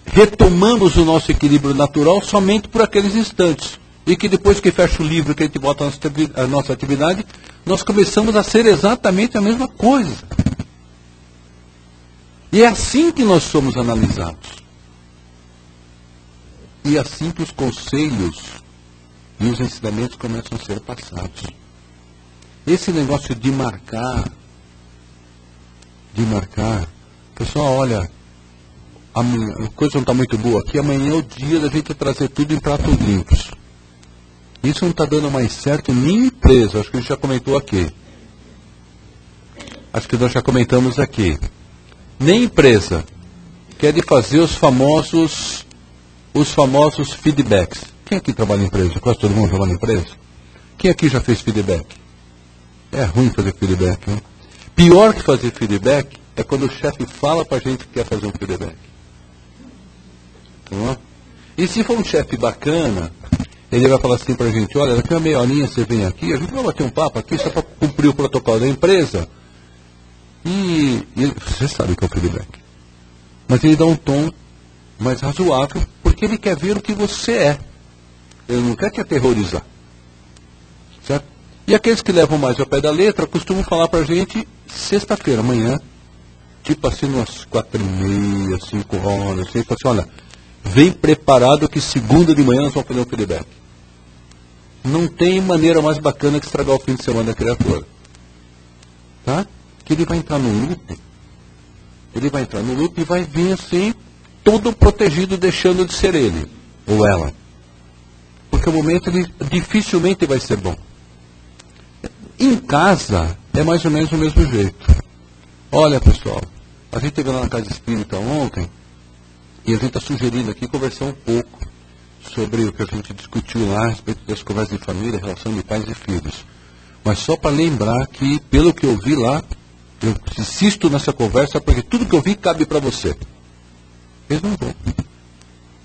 retomamos o nosso equilíbrio natural somente por aqueles instantes. E que depois que fecha o livro, que a gente volta a nossa atividade, nós começamos a ser exatamente a mesma coisa. E é assim que nós somos analisados. E é assim que os conselhos e os ensinamentos começam a ser passados. Esse negócio de marcar, pessoal, olha, a coisa não está muito boa aqui, amanhã é o dia da gente trazer tudo em pratos limpos. Isso não está dando mais certo nem em empresa, acho que a gente já comentou aqui. Acho que nós já comentamos aqui. Nem empresa, que é de fazer os famosos feedbacks. Quem aqui trabalha em empresa? Quase todo mundo trabalha em empresa? Quem aqui já fez feedback? É ruim fazer feedback, né? Pior que fazer feedback é quando o chefe fala pra gente que quer fazer um feedback. Tá? E se for um chefe bacana, ele vai falar assim pra gente, olha, daqui a meia horinha você vem aqui, a gente vai bater um papo aqui só para cumprir o protocolo da empresa. E você sabe o que é o feedback. Mas ele dá um tom mais razoável, porque ele quer ver o que você é. Ele não quer te aterrorizar. Certo? E aqueles que levam mais ao pé da letra costumam falar pra gente sexta-feira, amanhã, tipo assim, umas 4h30, 5 horas, assim, fala assim, olha, vem preparado que segunda de manhã nós vamos fazer um feedback. Não tem maneira mais bacana que estragar o fim de semana da criatura. Tá? Que ele vai entrar no loop. Ele vai entrar no loop e vai vir assim, todo protegido, deixando de ser ele, ou ela. Porque o momento ele dificilmente vai ser bom. Em casa, é mais ou menos o mesmo jeito. Olha, pessoal, a gente esteve lá na Casa Espírita ontem, e a gente está sugerindo aqui conversar um pouco sobre o que a gente discutiu lá a respeito das conversas de família, relação de pais e filhos. Mas só para lembrar que, pelo que eu vi lá, eu insisto nessa conversa, porque tudo que eu vi cabe para você. Eles não vão.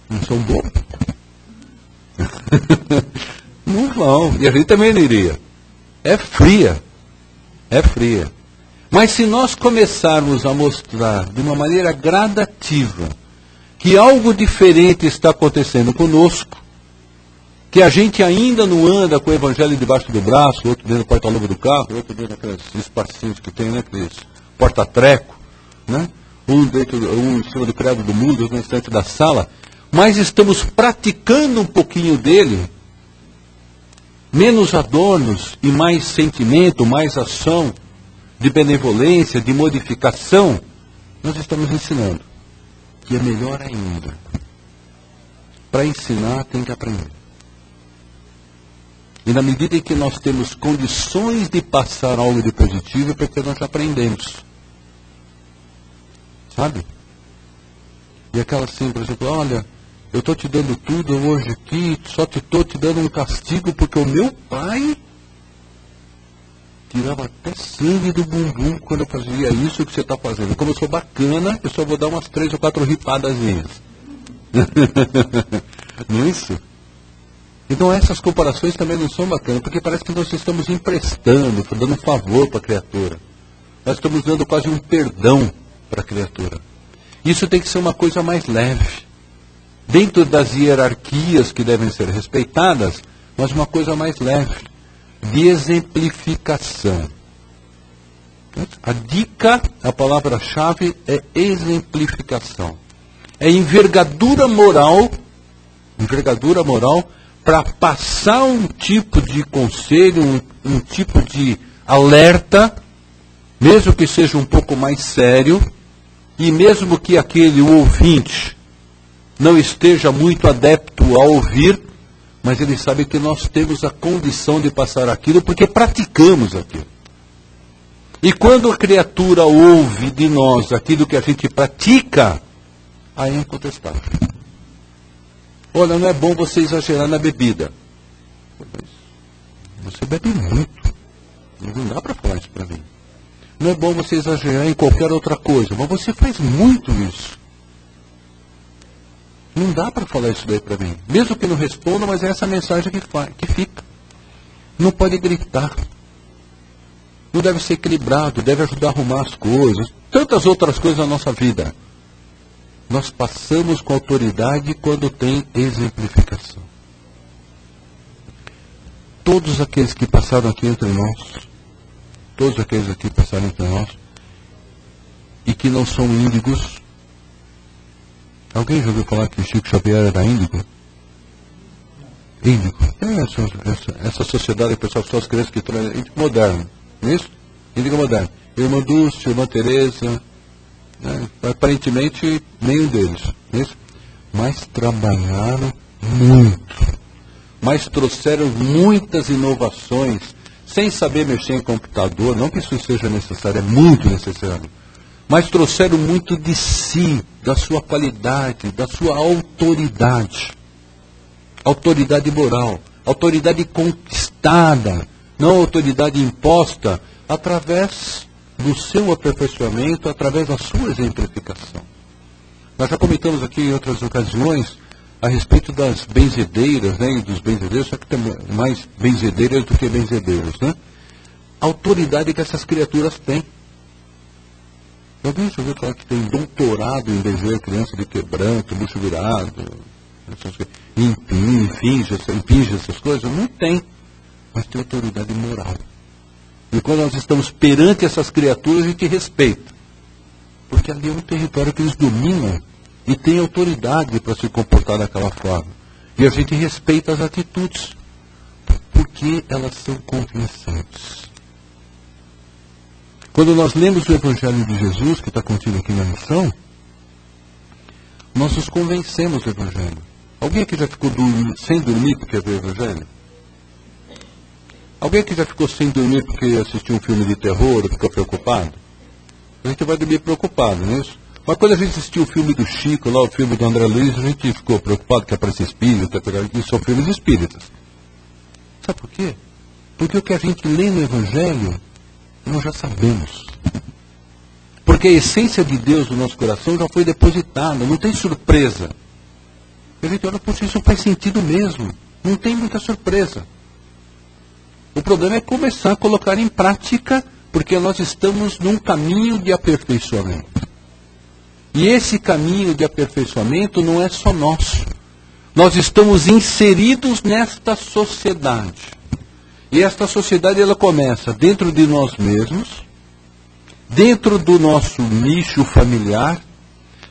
Não são bons. Não vão. E a gente também não iria. É fria. É fria. Mas se nós começarmos a mostrar de uma maneira gradativa que algo diferente está acontecendo conosco, que a gente ainda não anda com o evangelho debaixo do braço, outro dentro do porta-luva do carro, outro dentro daqueles espacinhos que tem, né, aqueles porta-treco, né? Um em cima do credo do mundo, outro no instante da sala, mas estamos praticando um pouquinho dele, menos adornos e mais sentimento, mais ação de benevolência, de modificação, nós estamos ensinando. Que é melhor ainda. Para ensinar, tem que aprender. E na medida em que nós temos condições de passar algo de positivo, é porque nós aprendemos. Sabe? E aquela assim, por exemplo, olha, eu estou te dando tudo hoje aqui, só estou te dando um castigo porque o meu pai tirava até sangue do bumbum quando eu fazia isso que você está fazendo. Como eu sou bacana, eu só vou dar umas 3 ou 4 ripadazinhas. Não é isso? Então essas comparações também não são bacanas, porque parece que nós estamos emprestando, dando um favor para a criatura. Nós estamos dando quase um perdão para a criatura. Isso tem que ser uma coisa mais leve. Dentro das hierarquias que devem ser respeitadas, mas uma coisa mais leve, de exemplificação. A dica, a palavra-chave é exemplificação. É envergadura moral para passar um tipo de conselho, um tipo de alerta, mesmo que seja um pouco mais sério, e mesmo que aquele ouvinte não esteja muito adepto a ouvir, mas ele sabe que nós temos a condição de passar aquilo porque praticamos aquilo. E quando a criatura ouve de nós aquilo que a gente pratica, aí é incontestável. Olha, não é bom você exagerar na bebida. Você bebe muito. Não dá para falar isso para mim. Não é bom você exagerar em qualquer outra coisa, mas você faz muito isso. Não dá para falar isso daí para mim. Mesmo que não responda, mas é essa mensagem que fica. Não pode gritar. Não deve ser equilibrado, deve ajudar a arrumar as coisas. Tantas outras coisas na nossa vida. Nós passamos com autoridade quando tem exemplificação. Todos aqueles que passaram aqui entre nós, e que não são índigos. Alguém já ouviu falar que Chico Xavier era índigo? Índigo. Essa sociedade, pessoal, só as crianças que estão índigo moderno. Não é isso? Índigo moderno. Irmã Dulce, irmã Teresa, né? Aparentemente nenhum deles. Não é isso? Mas trabalharam muito. Mas trouxeram muitas inovações, sem saber mexer em computador, não que isso seja necessário, é muito necessário. Mas trouxeram muito de si, da sua qualidade, da sua autoridade. Autoridade moral, autoridade conquistada, não autoridade imposta, através do seu aperfeiçoamento, através da sua exemplificação. Nós já comentamos aqui em outras ocasiões a respeito das benzedeiras, né, e dos benzedeiros, só que tem mais benzedeiras do que benzedeiros, né? A autoridade que essas criaturas têm. Alguém já ouviu falar que tem doutorado em benzer criança de quebranto, bucho virado, impinge essas coisas? Não tem, mas tem autoridade moral. E quando nós estamos perante essas criaturas, a gente respeita. Porque ali é um território que eles dominam e têm autoridade para se comportar daquela forma. E a gente respeita as atitudes, porque elas são convincentes. Quando nós lemos o Evangelho de Jesus, que está contido aqui na lição, nós nos convencemos do Evangelho. Alguém aqui já ficou sem dormir porque viu o Evangelho? Alguém aqui já ficou sem dormir porque assistiu um filme de terror ou ficou preocupado? A gente vai dormir preocupado, não é isso? Mas quando a gente assistiu o filme do Chico, lá o filme do André Luiz, a gente ficou preocupado que aparecia espírita, que são filmes espíritas. Sabe por quê? Porque o que a gente lê no Evangelho, nós já sabemos. Porque a essência de Deus no nosso coração já foi depositada, não tem surpresa. A gente olha, poxa, isso faz sentido mesmo. Não tem muita surpresa. O problema é começar a colocar em prática, porque nós estamos num caminho de aperfeiçoamento. E esse caminho de aperfeiçoamento não é só nosso. Nós estamos inseridos nesta sociedade. E esta sociedade ela começa dentro de nós mesmos, dentro do nosso nicho familiar,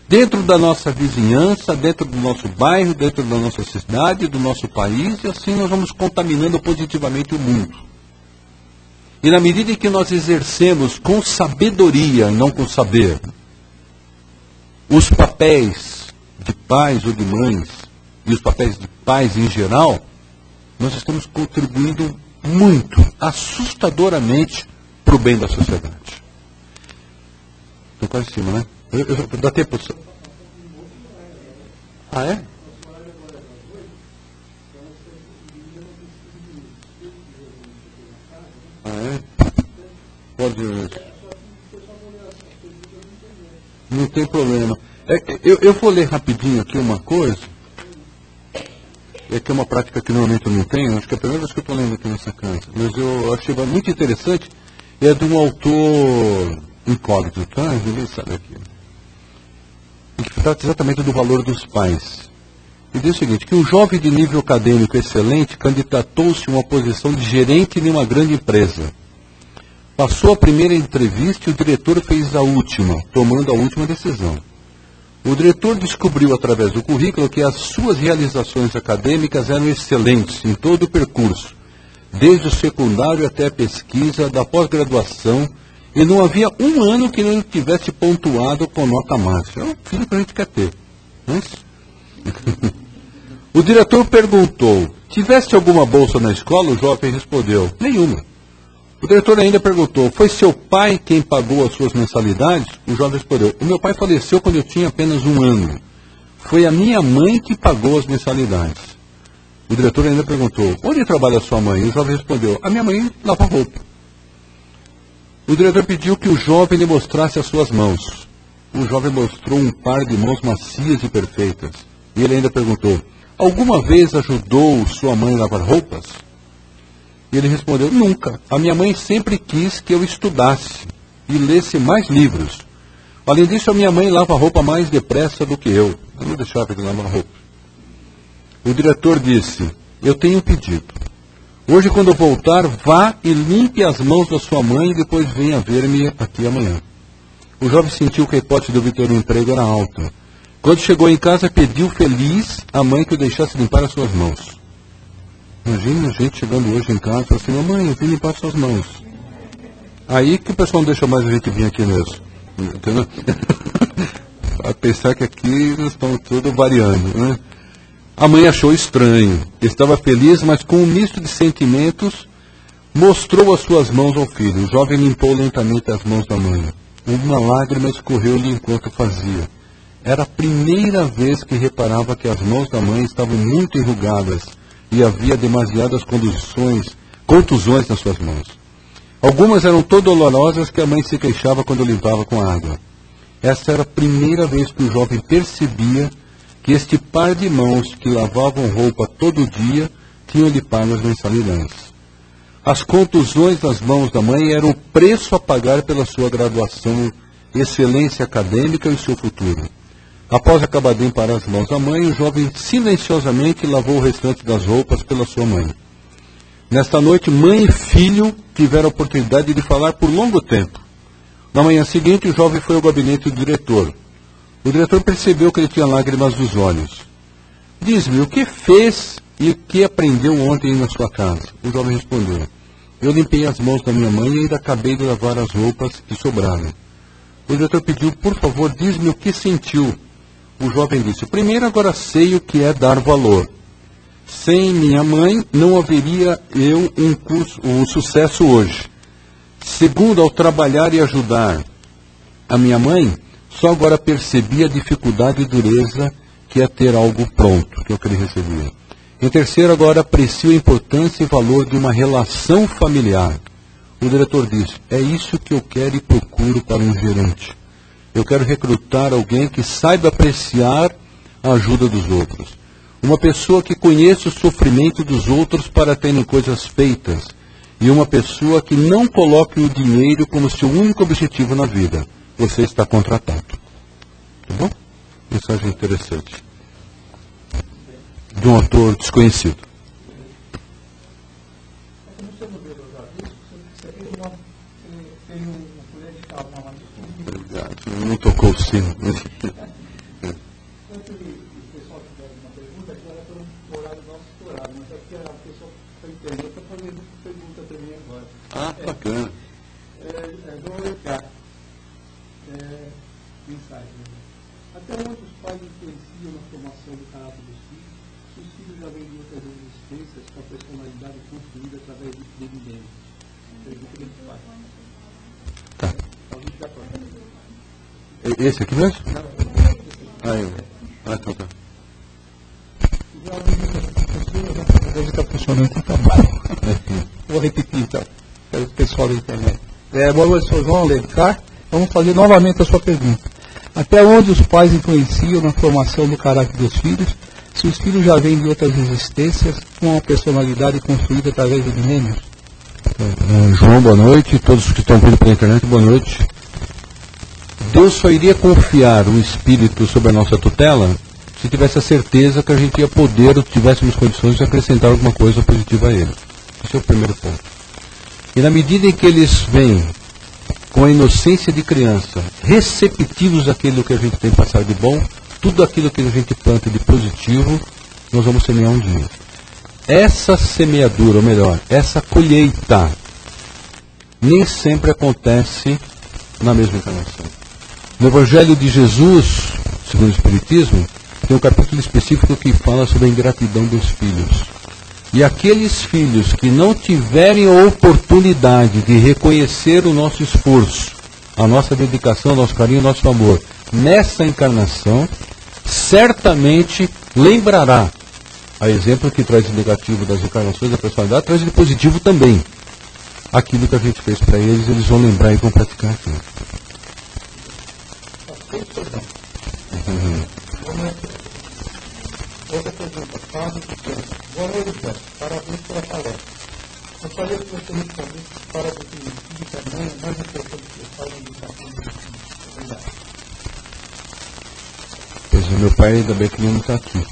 dentro da nossa vizinhança, dentro do nosso bairro, dentro da nossa cidade, do nosso país, e assim nós vamos contaminando positivamente o mundo. E na medida em que nós exercemos com sabedoria e não com saber, os papéis de pais ou de mães, e os papéis de pais em geral, nós estamos contribuindo muito, assustadoramente, para o bem da sociedade. Estou quase em cima, né? Dá tempo. Ah, é? Ah, é? pode... Não tem problema. Eu vou ler rapidinho aqui uma coisa. É que é uma prática que normalmente eu não tenho. Acho que é a primeira vez que eu estou lendo aqui nessa casa. Mas eu achei muito interessante. É de um autor incógnito, tá? Ninguém sabe aqui. Que trata exatamente do valor dos pais. E diz o seguinte, que um jovem de nível acadêmico excelente candidatou-se a uma posição de gerente em uma grande empresa. Passou a primeira entrevista e o diretor fez a última, tomando a última decisão. O diretor descobriu através do currículo que as suas realizações acadêmicas eram excelentes em todo o percurso, desde o secundário até a pesquisa, da pós-graduação, e não havia um ano que não tivesse pontuado com nota máxima. É o filho que a gente quer ter. Não é isso? O diretor perguntou, tiveste alguma bolsa na escola? O jovem respondeu, nenhuma. O diretor ainda perguntou, foi seu pai quem pagou as suas mensalidades? O jovem respondeu, o meu pai faleceu quando eu tinha apenas 1 ano. Foi a minha mãe que pagou as mensalidades. O diretor ainda perguntou, onde trabalha sua mãe? O jovem respondeu, a minha mãe lava roupa. O diretor pediu que o jovem lhe mostrasse as suas mãos. O jovem mostrou um par de mãos macias e perfeitas. E ele ainda perguntou, alguma vez ajudou sua mãe a lavar roupas? E ele respondeu, nunca. A minha mãe sempre quis que eu estudasse e lesse mais livros. Além disso, a minha mãe lava roupa mais depressa do que eu. Eu não deixava ele lavar roupa. O diretor disse, eu tenho um pedido. Hoje, quando eu voltar, vá e limpe as mãos da sua mãe e depois venha ver-me aqui amanhã. O jovem sentiu que a hipótese de obter um emprego era alta. Quando chegou em casa, pediu feliz a mãe que o deixasse limpar as suas mãos. Imagina a gente chegando hoje em casa e falando assim, mamãe, eu vim limpar suas mãos. Aí que o pessoal não deixa mais a gente vir aqui mesmo. Entendeu? A pensar que aqui eles estão tudo variando, né? A mãe achou estranho. Estava feliz, mas com um misto de sentimentos, mostrou as suas mãos ao filho. O jovem limpou lentamente as mãos da mãe. Uma lágrima escorreu-lhe enquanto fazia. Era a primeira vez que reparava que as mãos da mãe estavam muito enrugadas e havia demasiadas contusões nas suas mãos. Algumas eram tão dolorosas que a mãe se queixava quando limpava com água. Essa era a primeira vez que o jovem percebia que este par de mãos que lavavam roupa todo dia tinham-lhe pago as mensalidades. As contusões nas mãos da mãe eram o preço a pagar pela sua graduação, excelência acadêmica e seu futuro. Após acabar de limpar as mãos da mãe, o jovem silenciosamente lavou o restante das roupas pela sua mãe. Nesta noite, mãe e filho tiveram a oportunidade de falar por longo tempo. Na manhã seguinte, o jovem foi ao gabinete do diretor. O diretor percebeu que ele tinha lágrimas nos olhos. Diz-me, o que fez e o que aprendeu ontem na sua casa? O jovem respondeu, eu limpei as mãos da minha mãe e ainda acabei de lavar as roupas que sobraram. O diretor pediu, por favor, diz-me o que sentiu. O jovem disse, primeiro agora sei o que é dar valor. Sem minha mãe não haveria eu um sucesso hoje. Segundo, ao trabalhar e ajudar a minha mãe, só agora percebi a dificuldade e dureza que é ter algo pronto, que é o que ele recebia. Em terceiro, agora aprecio a importância e valor de uma relação familiar. O diretor disse, é isso que eu quero e procuro para um gerente. Eu quero recrutar alguém que saiba apreciar a ajuda dos outros. Uma pessoa que conheça o sofrimento dos outros para terem coisas feitas. E uma pessoa que não coloque o dinheiro como seu único objetivo na vida. Você está contratado. Tá bom? Mensagem interessante. De um autor desconhecido. Obrigado. Não tocou o sino. Ah, bacana. Mensagem. Até onde os pais influenciam na formação do caráter dos filhos, se os filhos já vêm de outras existências com a personalidade construída através de vivência. Tá. Esse aqui mesmo? Então tá. Hoje está funcionando com o trabalho. Vou repetir então, para o pessoal da internet. Boa noite, Sr. João Alencar. Vamos fazer novamente a sua pergunta. Até onde os pais influenciam na formação do caráter dos filhos, se os filhos já vêm de outras existências, com uma personalidade construída através de milênios? João, boa noite. Todos que estão vindo pela internet, boa noite. Deus só iria confiar o Espírito sobre a nossa tutela se tivesse a certeza que a gente ia poder, ou tivéssemos condições de acrescentar alguma coisa positiva a ele. Esse é o primeiro ponto. E na medida em que eles vêm com a inocência de criança, receptivos àquilo que a gente tem passado de bom, tudo aquilo que a gente planta de positivo, nós vamos semear um dia. Essa semeadura, ou melhor, essa colheita, nem sempre acontece na mesma encarnação. No Evangelho de Jesus, segundo o Espiritismo, tem um capítulo específico que fala sobre a ingratidão dos filhos. E aqueles filhos que não tiverem a oportunidade de reconhecer o nosso esforço, a nossa dedicação, o nosso carinho, o nosso amor, nessa encarnação, certamente lembrará, a exemplo que traz de negativo das encarnações da personalidade, traz de positivo também. Aquilo que a gente fez para eles, eles vão lembrar e vão praticar aquilo. Outra pergunta, Fábio Pequeno. Boa noite, José. Parabéns pela palestra. Gostaria que você respondesse para o filho também é mais importante que o pai na educação do filho. Obrigado. Pois é, meu pai ainda bem que não está aqui.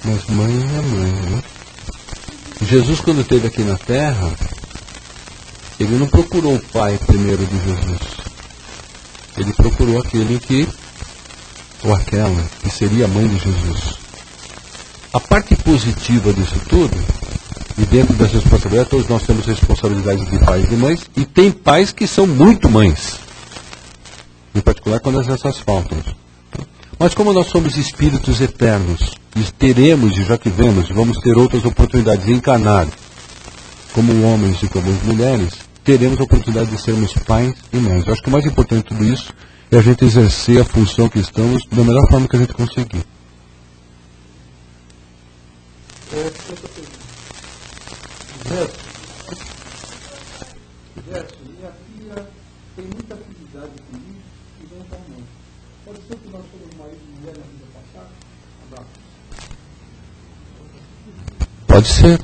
Mas mãe é mãe, né? Jesus, quando esteve aqui na Terra, ele não procurou o pai primeiro de Jesus. Ele procurou aquele que, ou aquela, que seria a mãe de Jesus. A parte positiva disso tudo, e dentro das responsabilidades, todos nós temos responsabilidades de pais e de mães, e tem pais que são muito mães, em particular quando essas faltam. Mas como nós somos espíritos eternos, e teremos, e já tivemos, e vamos ter outras oportunidades de encarnar, como homens e como mulheres, teremos a oportunidade de sermos pais e mães. Eu acho que o mais importante de tudo isso é a gente exercer a função que estamos da melhor forma que a gente conseguir. Minha filha tem muita atividade comigo e não com a mãe. Pode ser que nós fomos marido e mulher na vida passada? Abraço. Pode ser.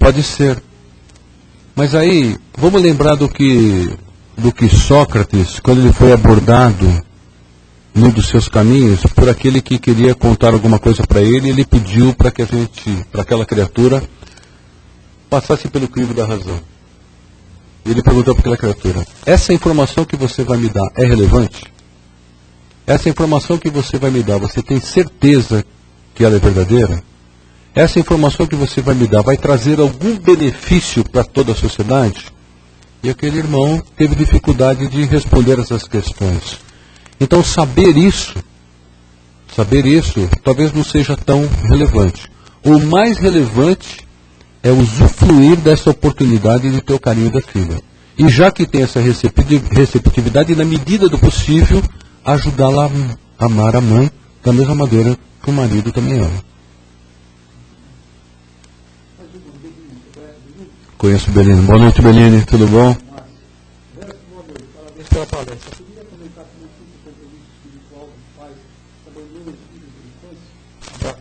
Pode ser. Mas aí, vamos lembrar do que Sócrates, quando ele foi abordado num dos seus caminhos, por aquele que queria contar alguma coisa para ele, ele pediu para que para aquela criatura, passasse pelo crivo da razão. Ele perguntou para aquela criatura: essa informação que você vai me dar é relevante? Essa informação que você vai me dar, você tem certeza que ela é verdadeira? Essa informação que você vai me dar vai trazer algum benefício para toda a sociedade? E aquele irmão teve dificuldade de responder essas questões. Então saber isso talvez não seja tão relevante. O mais relevante é usufruir dessa oportunidade de ter o carinho da filha. E já que tem essa receptividade, na medida do possível, ajudá-la a amar a mãe da mesma maneira que o marido também ama. Conheço o Beline. Boa noite, Beline. Tudo bom? Boa noite. Parabéns pela palestra. Eu queria comentar como fica o compromisso espiritual dos pais, abandonam os filhos de infância.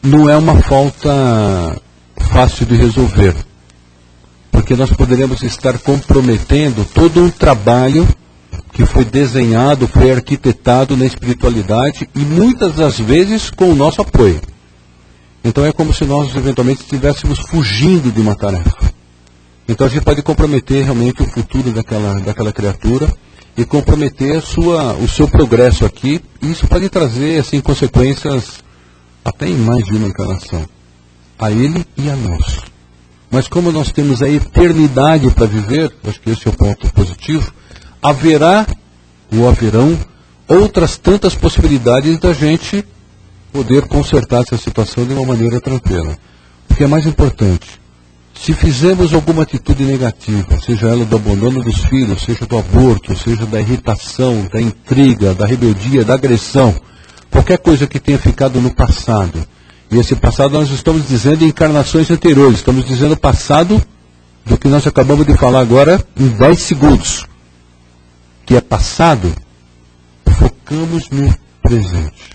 Não é uma falta fácil de resolver, porque nós poderíamos estar comprometendo todo um trabalho que foi desenhado, foi arquitetado na espiritualidade e muitas das vezes com o nosso apoio. Então é como se nós eventualmente estivéssemos fugindo de uma tarefa. Então a gente pode comprometer realmente o futuro daquela criatura e comprometer o seu progresso aqui, e isso pode trazer assim, consequências até em mais de uma encarnação, a ele e a nós. Mas como nós temos a eternidade para viver, acho que esse é o ponto positivo, haverão outras tantas possibilidades da gente poder consertar essa situação de uma maneira tranquila. O que é mais importante, se fizermos alguma atitude negativa, seja ela do abandono dos filhos, seja do aborto, seja da irritação, da intriga, da rebeldia, da agressão, qualquer coisa que tenha ficado no passado E esse passado nós estamos dizendo em encarnações anteriores, estamos dizendo passado do que nós acabamos de falar agora em 10 segundos. Que é passado, focamos no presente.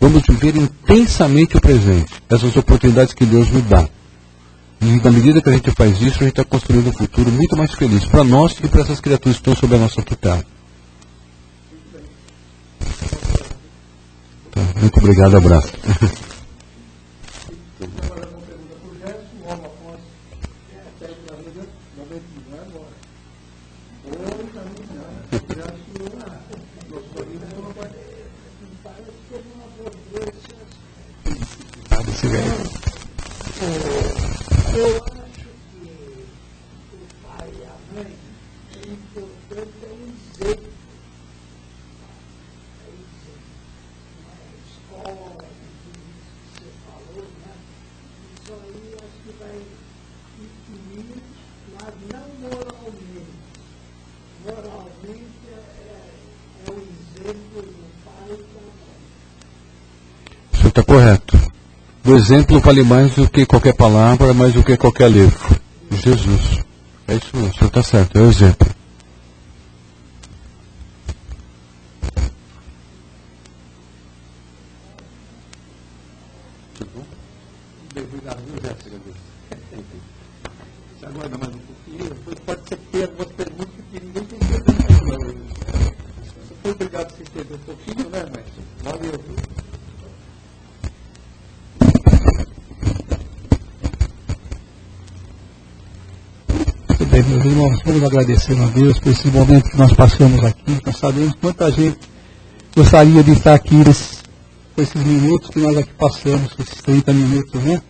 Vamos viver intensamente o presente, essas oportunidades que Deus nos dá. E na medida que a gente faz isso, a gente está construindo um futuro muito mais feliz para nós e para essas criaturas que estão sob a nossa tutela. Tá, muito obrigado, abraço. Eu acho que o pai e a mãe é importante, é um exemplo. Escola, tudo isso que você falou, né? Isso aí acho que vai incluir, mas não moralmente. Moralmente é o exemplo do pai e da mãe. O senhor está correto. O exemplo vale mais do que qualquer palavra, mais do que qualquer livro. Jesus. É isso mesmo, o senhor está certo, é o exemplo. Você aguarda mais um pouquinho, depois pode ser que tenha algumas perguntas que ninguém tem perguntado. Você foi obrigado a se entender um pouquinho, né, mas valeu. Muito bem, meus irmãos, vamos agradecer a Deus por esse momento que nós passamos aqui. Nós sabemos quanta gente gostaria de estar aqui com esses minutos que nós aqui passamos, esses 30 minutos, né?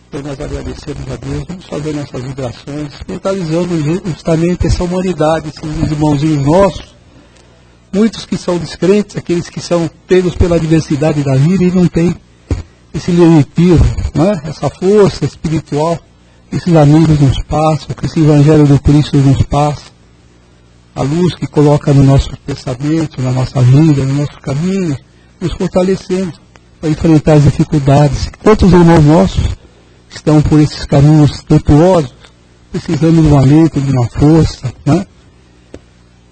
Então nós agradecemos a Deus, vamos fazer nossas vibrações, mentalizando justamente essa humanidade, esses irmãozinhos nossos, muitos que são descrentes, aqueles que são pegos pela diversidade da vida e não têm esse lenitivo, né? Essa força espiritual, esses amigos nos passam, que esse Evangelho do Cristo nos passa, a luz que coloca no nosso pensamento, na nossa vida, no nosso caminho, nos fortalecendo para enfrentar as dificuldades. Quantos irmãos nossos estão por esses caminhos tortuosos, precisando de um alento, de uma força, né?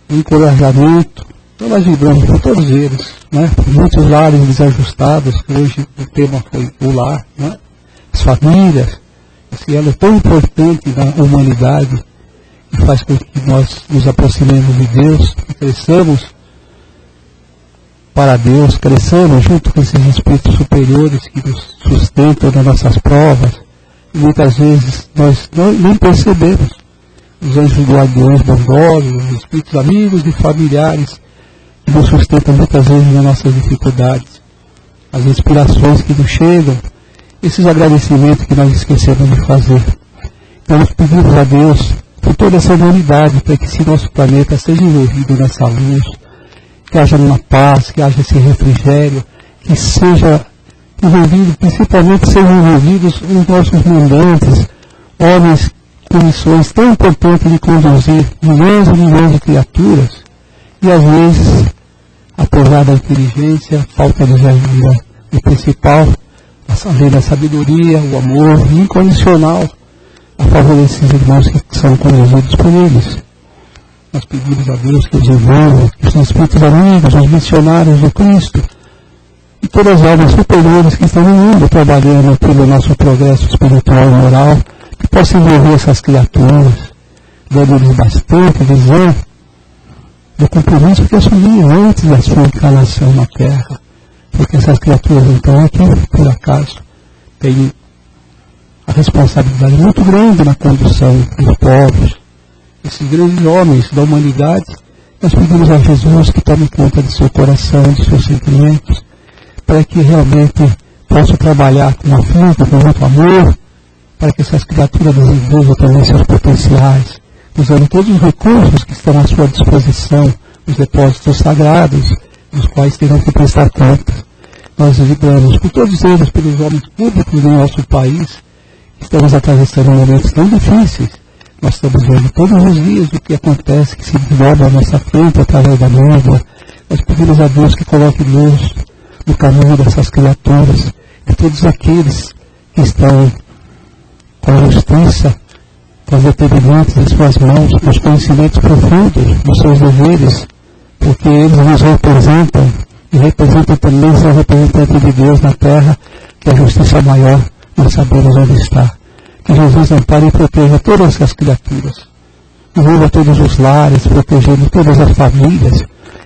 Um encorajamento. Então nós vibramos por todos eles, né? Muitos lares desajustados, que hoje o tema foi o lar, né? As famílias, esse elo tão importante na humanidade, que faz com que nós nos aproximemos de Deus, que cresçamos para Deus, cresçamos junto com esses espíritos superiores que nos sustentam nas nossas provas. E muitas vezes nós nem percebemos os anjos guardiões bondosos, os espíritos amigos e familiares que nos sustentam muitas vezes nas nossas dificuldades, as inspirações que nos chegam, esses agradecimentos que nós esquecemos de fazer. Então nós pedimos a Deus por toda essa humanidade, para que esse nosso planeta seja envolvido nessa luz, que haja uma paz, que haja esse refrigério, que seja envolvido, principalmente sejam envolvidos os nossos mandantes, homens com missões tão importantes de conduzir milhões e milhões de criaturas, e às vezes, apesar da inteligência, falta de ajuda. O principal, a lei da sabedoria, o amor incondicional a favor desses irmãos que são conduzidos por eles. Nós pedimos a Deus que os envolva, que os espíritos amigos, os missionários do Cristo, e todas as almas superiores que estão no mundo trabalhando pelo nosso progresso espiritual e moral, que possam envolver essas criaturas, dando-lhes bastante visão do compromisso que assumiram antes da sua encarnação na Terra, porque essas criaturas não estão aqui por acaso, têm a responsabilidade muito grande na condução dos povos, esses grandes homens da humanidade. Nós pedimos a Jesus que tome conta de seu coração, de seus sentimentos, para que realmente possa trabalhar com afinco, com muito amor, para que essas criaturas desenvolvam também seus potenciais, usando todos os recursos que estão à sua disposição, os depósitos sagrados, dos quais terão que prestar conta. Nós vibramos por todos eles, pelos homens públicos do nosso país, que estamos atravessando momentos tão difíceis. Nós estamos vendo todos os dias o que acontece, que se desenvolve à nossa frente através da mídia. Nós pedimos a Deus que coloque luz no caminho dessas criaturas, a todos aqueles que estão com a justiça, com os determinantes em suas mãos, com os conhecimentos profundos dos seus deveres, porque eles nos representam e representam também os representantes de Deus na terra, que a justiça maior nós sabemos onde está. Que Jesus ampare e proteja todas as criaturas, envolva todos os lares, protegendo todas as famílias.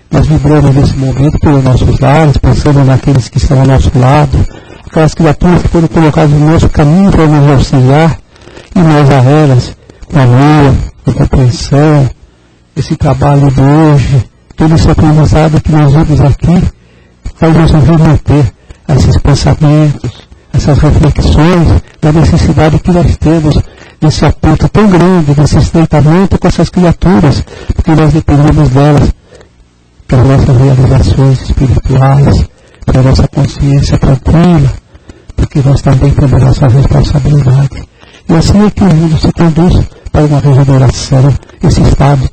Nós vibramos nesse momento pelos nossos lares, pensando naqueles que estão ao nosso lado, aquelas criaturas que foram colocadas no nosso caminho para nos auxiliar, e nós a elas, com amor, com compreensão, esse trabalho de hoje, todo esse aprendizado que nós vimos aqui, faz nos remeter a esses pensamentos, essas reflexões da necessidade que nós temos desse aponto tão grande, desse estreitamento com essas criaturas, porque nós dependemos delas para as nossas realizações espirituais, para a nossa consciência tranquila, porque nós também temos essa responsabilidade. E assim é que o mundo se conduz para uma regeneração, esse estado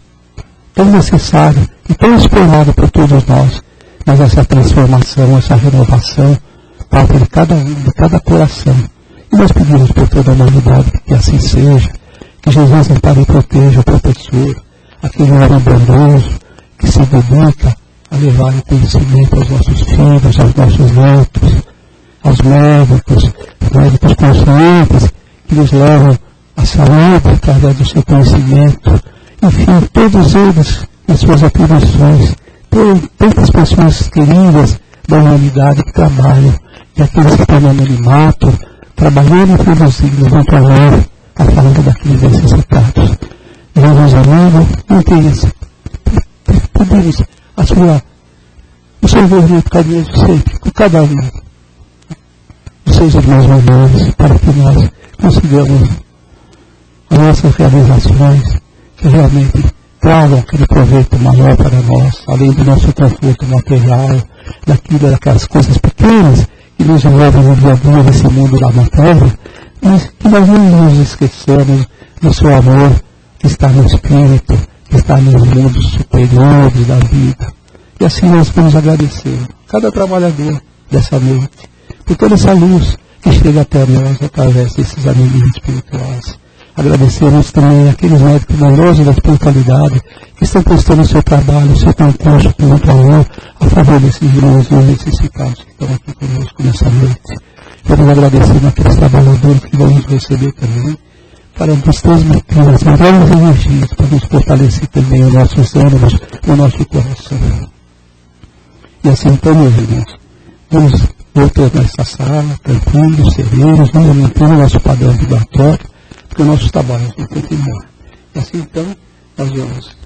tão necessário e tão esperado por todos nós, mas essa transformação, essa renovação, parte de cada um, de cada coração. E nós pedimos por toda a humanidade que assim seja, que Jesus ampare e proteja o professor, aquele homem bondoso que se dedica a levar o conhecimento aos nossos filhos, aos nossos netos, aos médicos conscientes que nos levam à saúde através do seu conhecimento. Enfim, todos eles, nas suas atribuições, tantas pessoas queridas da humanidade que trabalham, e aqueles que estão no anonimato, trabalhando e produzindo junto a nós, a favor daqueles necessitados. Jesus amigo, mantenha-se, pedimos o seu envolvimento carinhoso sempre, com cada um dos seus irmãos menores, para que nós consigamos as nossas realizações, que realmente tragam aquele proveito maior para nós, além do nosso conforto material, daquelas coisas pequenas que nos envolvem no dia a dia nesse mundo da matéria, mas que nós não nos esqueçamos do seu amor que está no Espírito, que está nos mundos superiores da vida. E assim nós vamos agradecer cada trabalhador dessa noite, por toda essa luz que chega até nós através desses amigos espirituais. Agradecemos também aqueles médicos valorosos da espiritualidade que estão prestando o seu trabalho, o seu concurso com muito amor a favor desses irmãos necessitados que estão aqui conosco nessa noite. Vamos agradecer aqueles trabalhadores que vão nos receber também, para nos transmitir as melhores energias, para nos fortalecer também os nossos ânimos, o nosso coração. E assim então, meus irmãos, vamos voltando a esta sala, tranquilos, serenos, vamos mantendo o nosso padrão vibratório, porque nossos trabalhos vão continuar. E assim então, nós vamos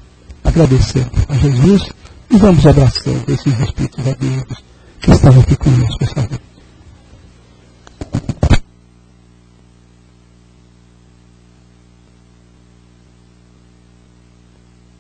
agradecer a Jesus e vamos abraçando esses espíritos amigos que estão aqui conosco essa noite.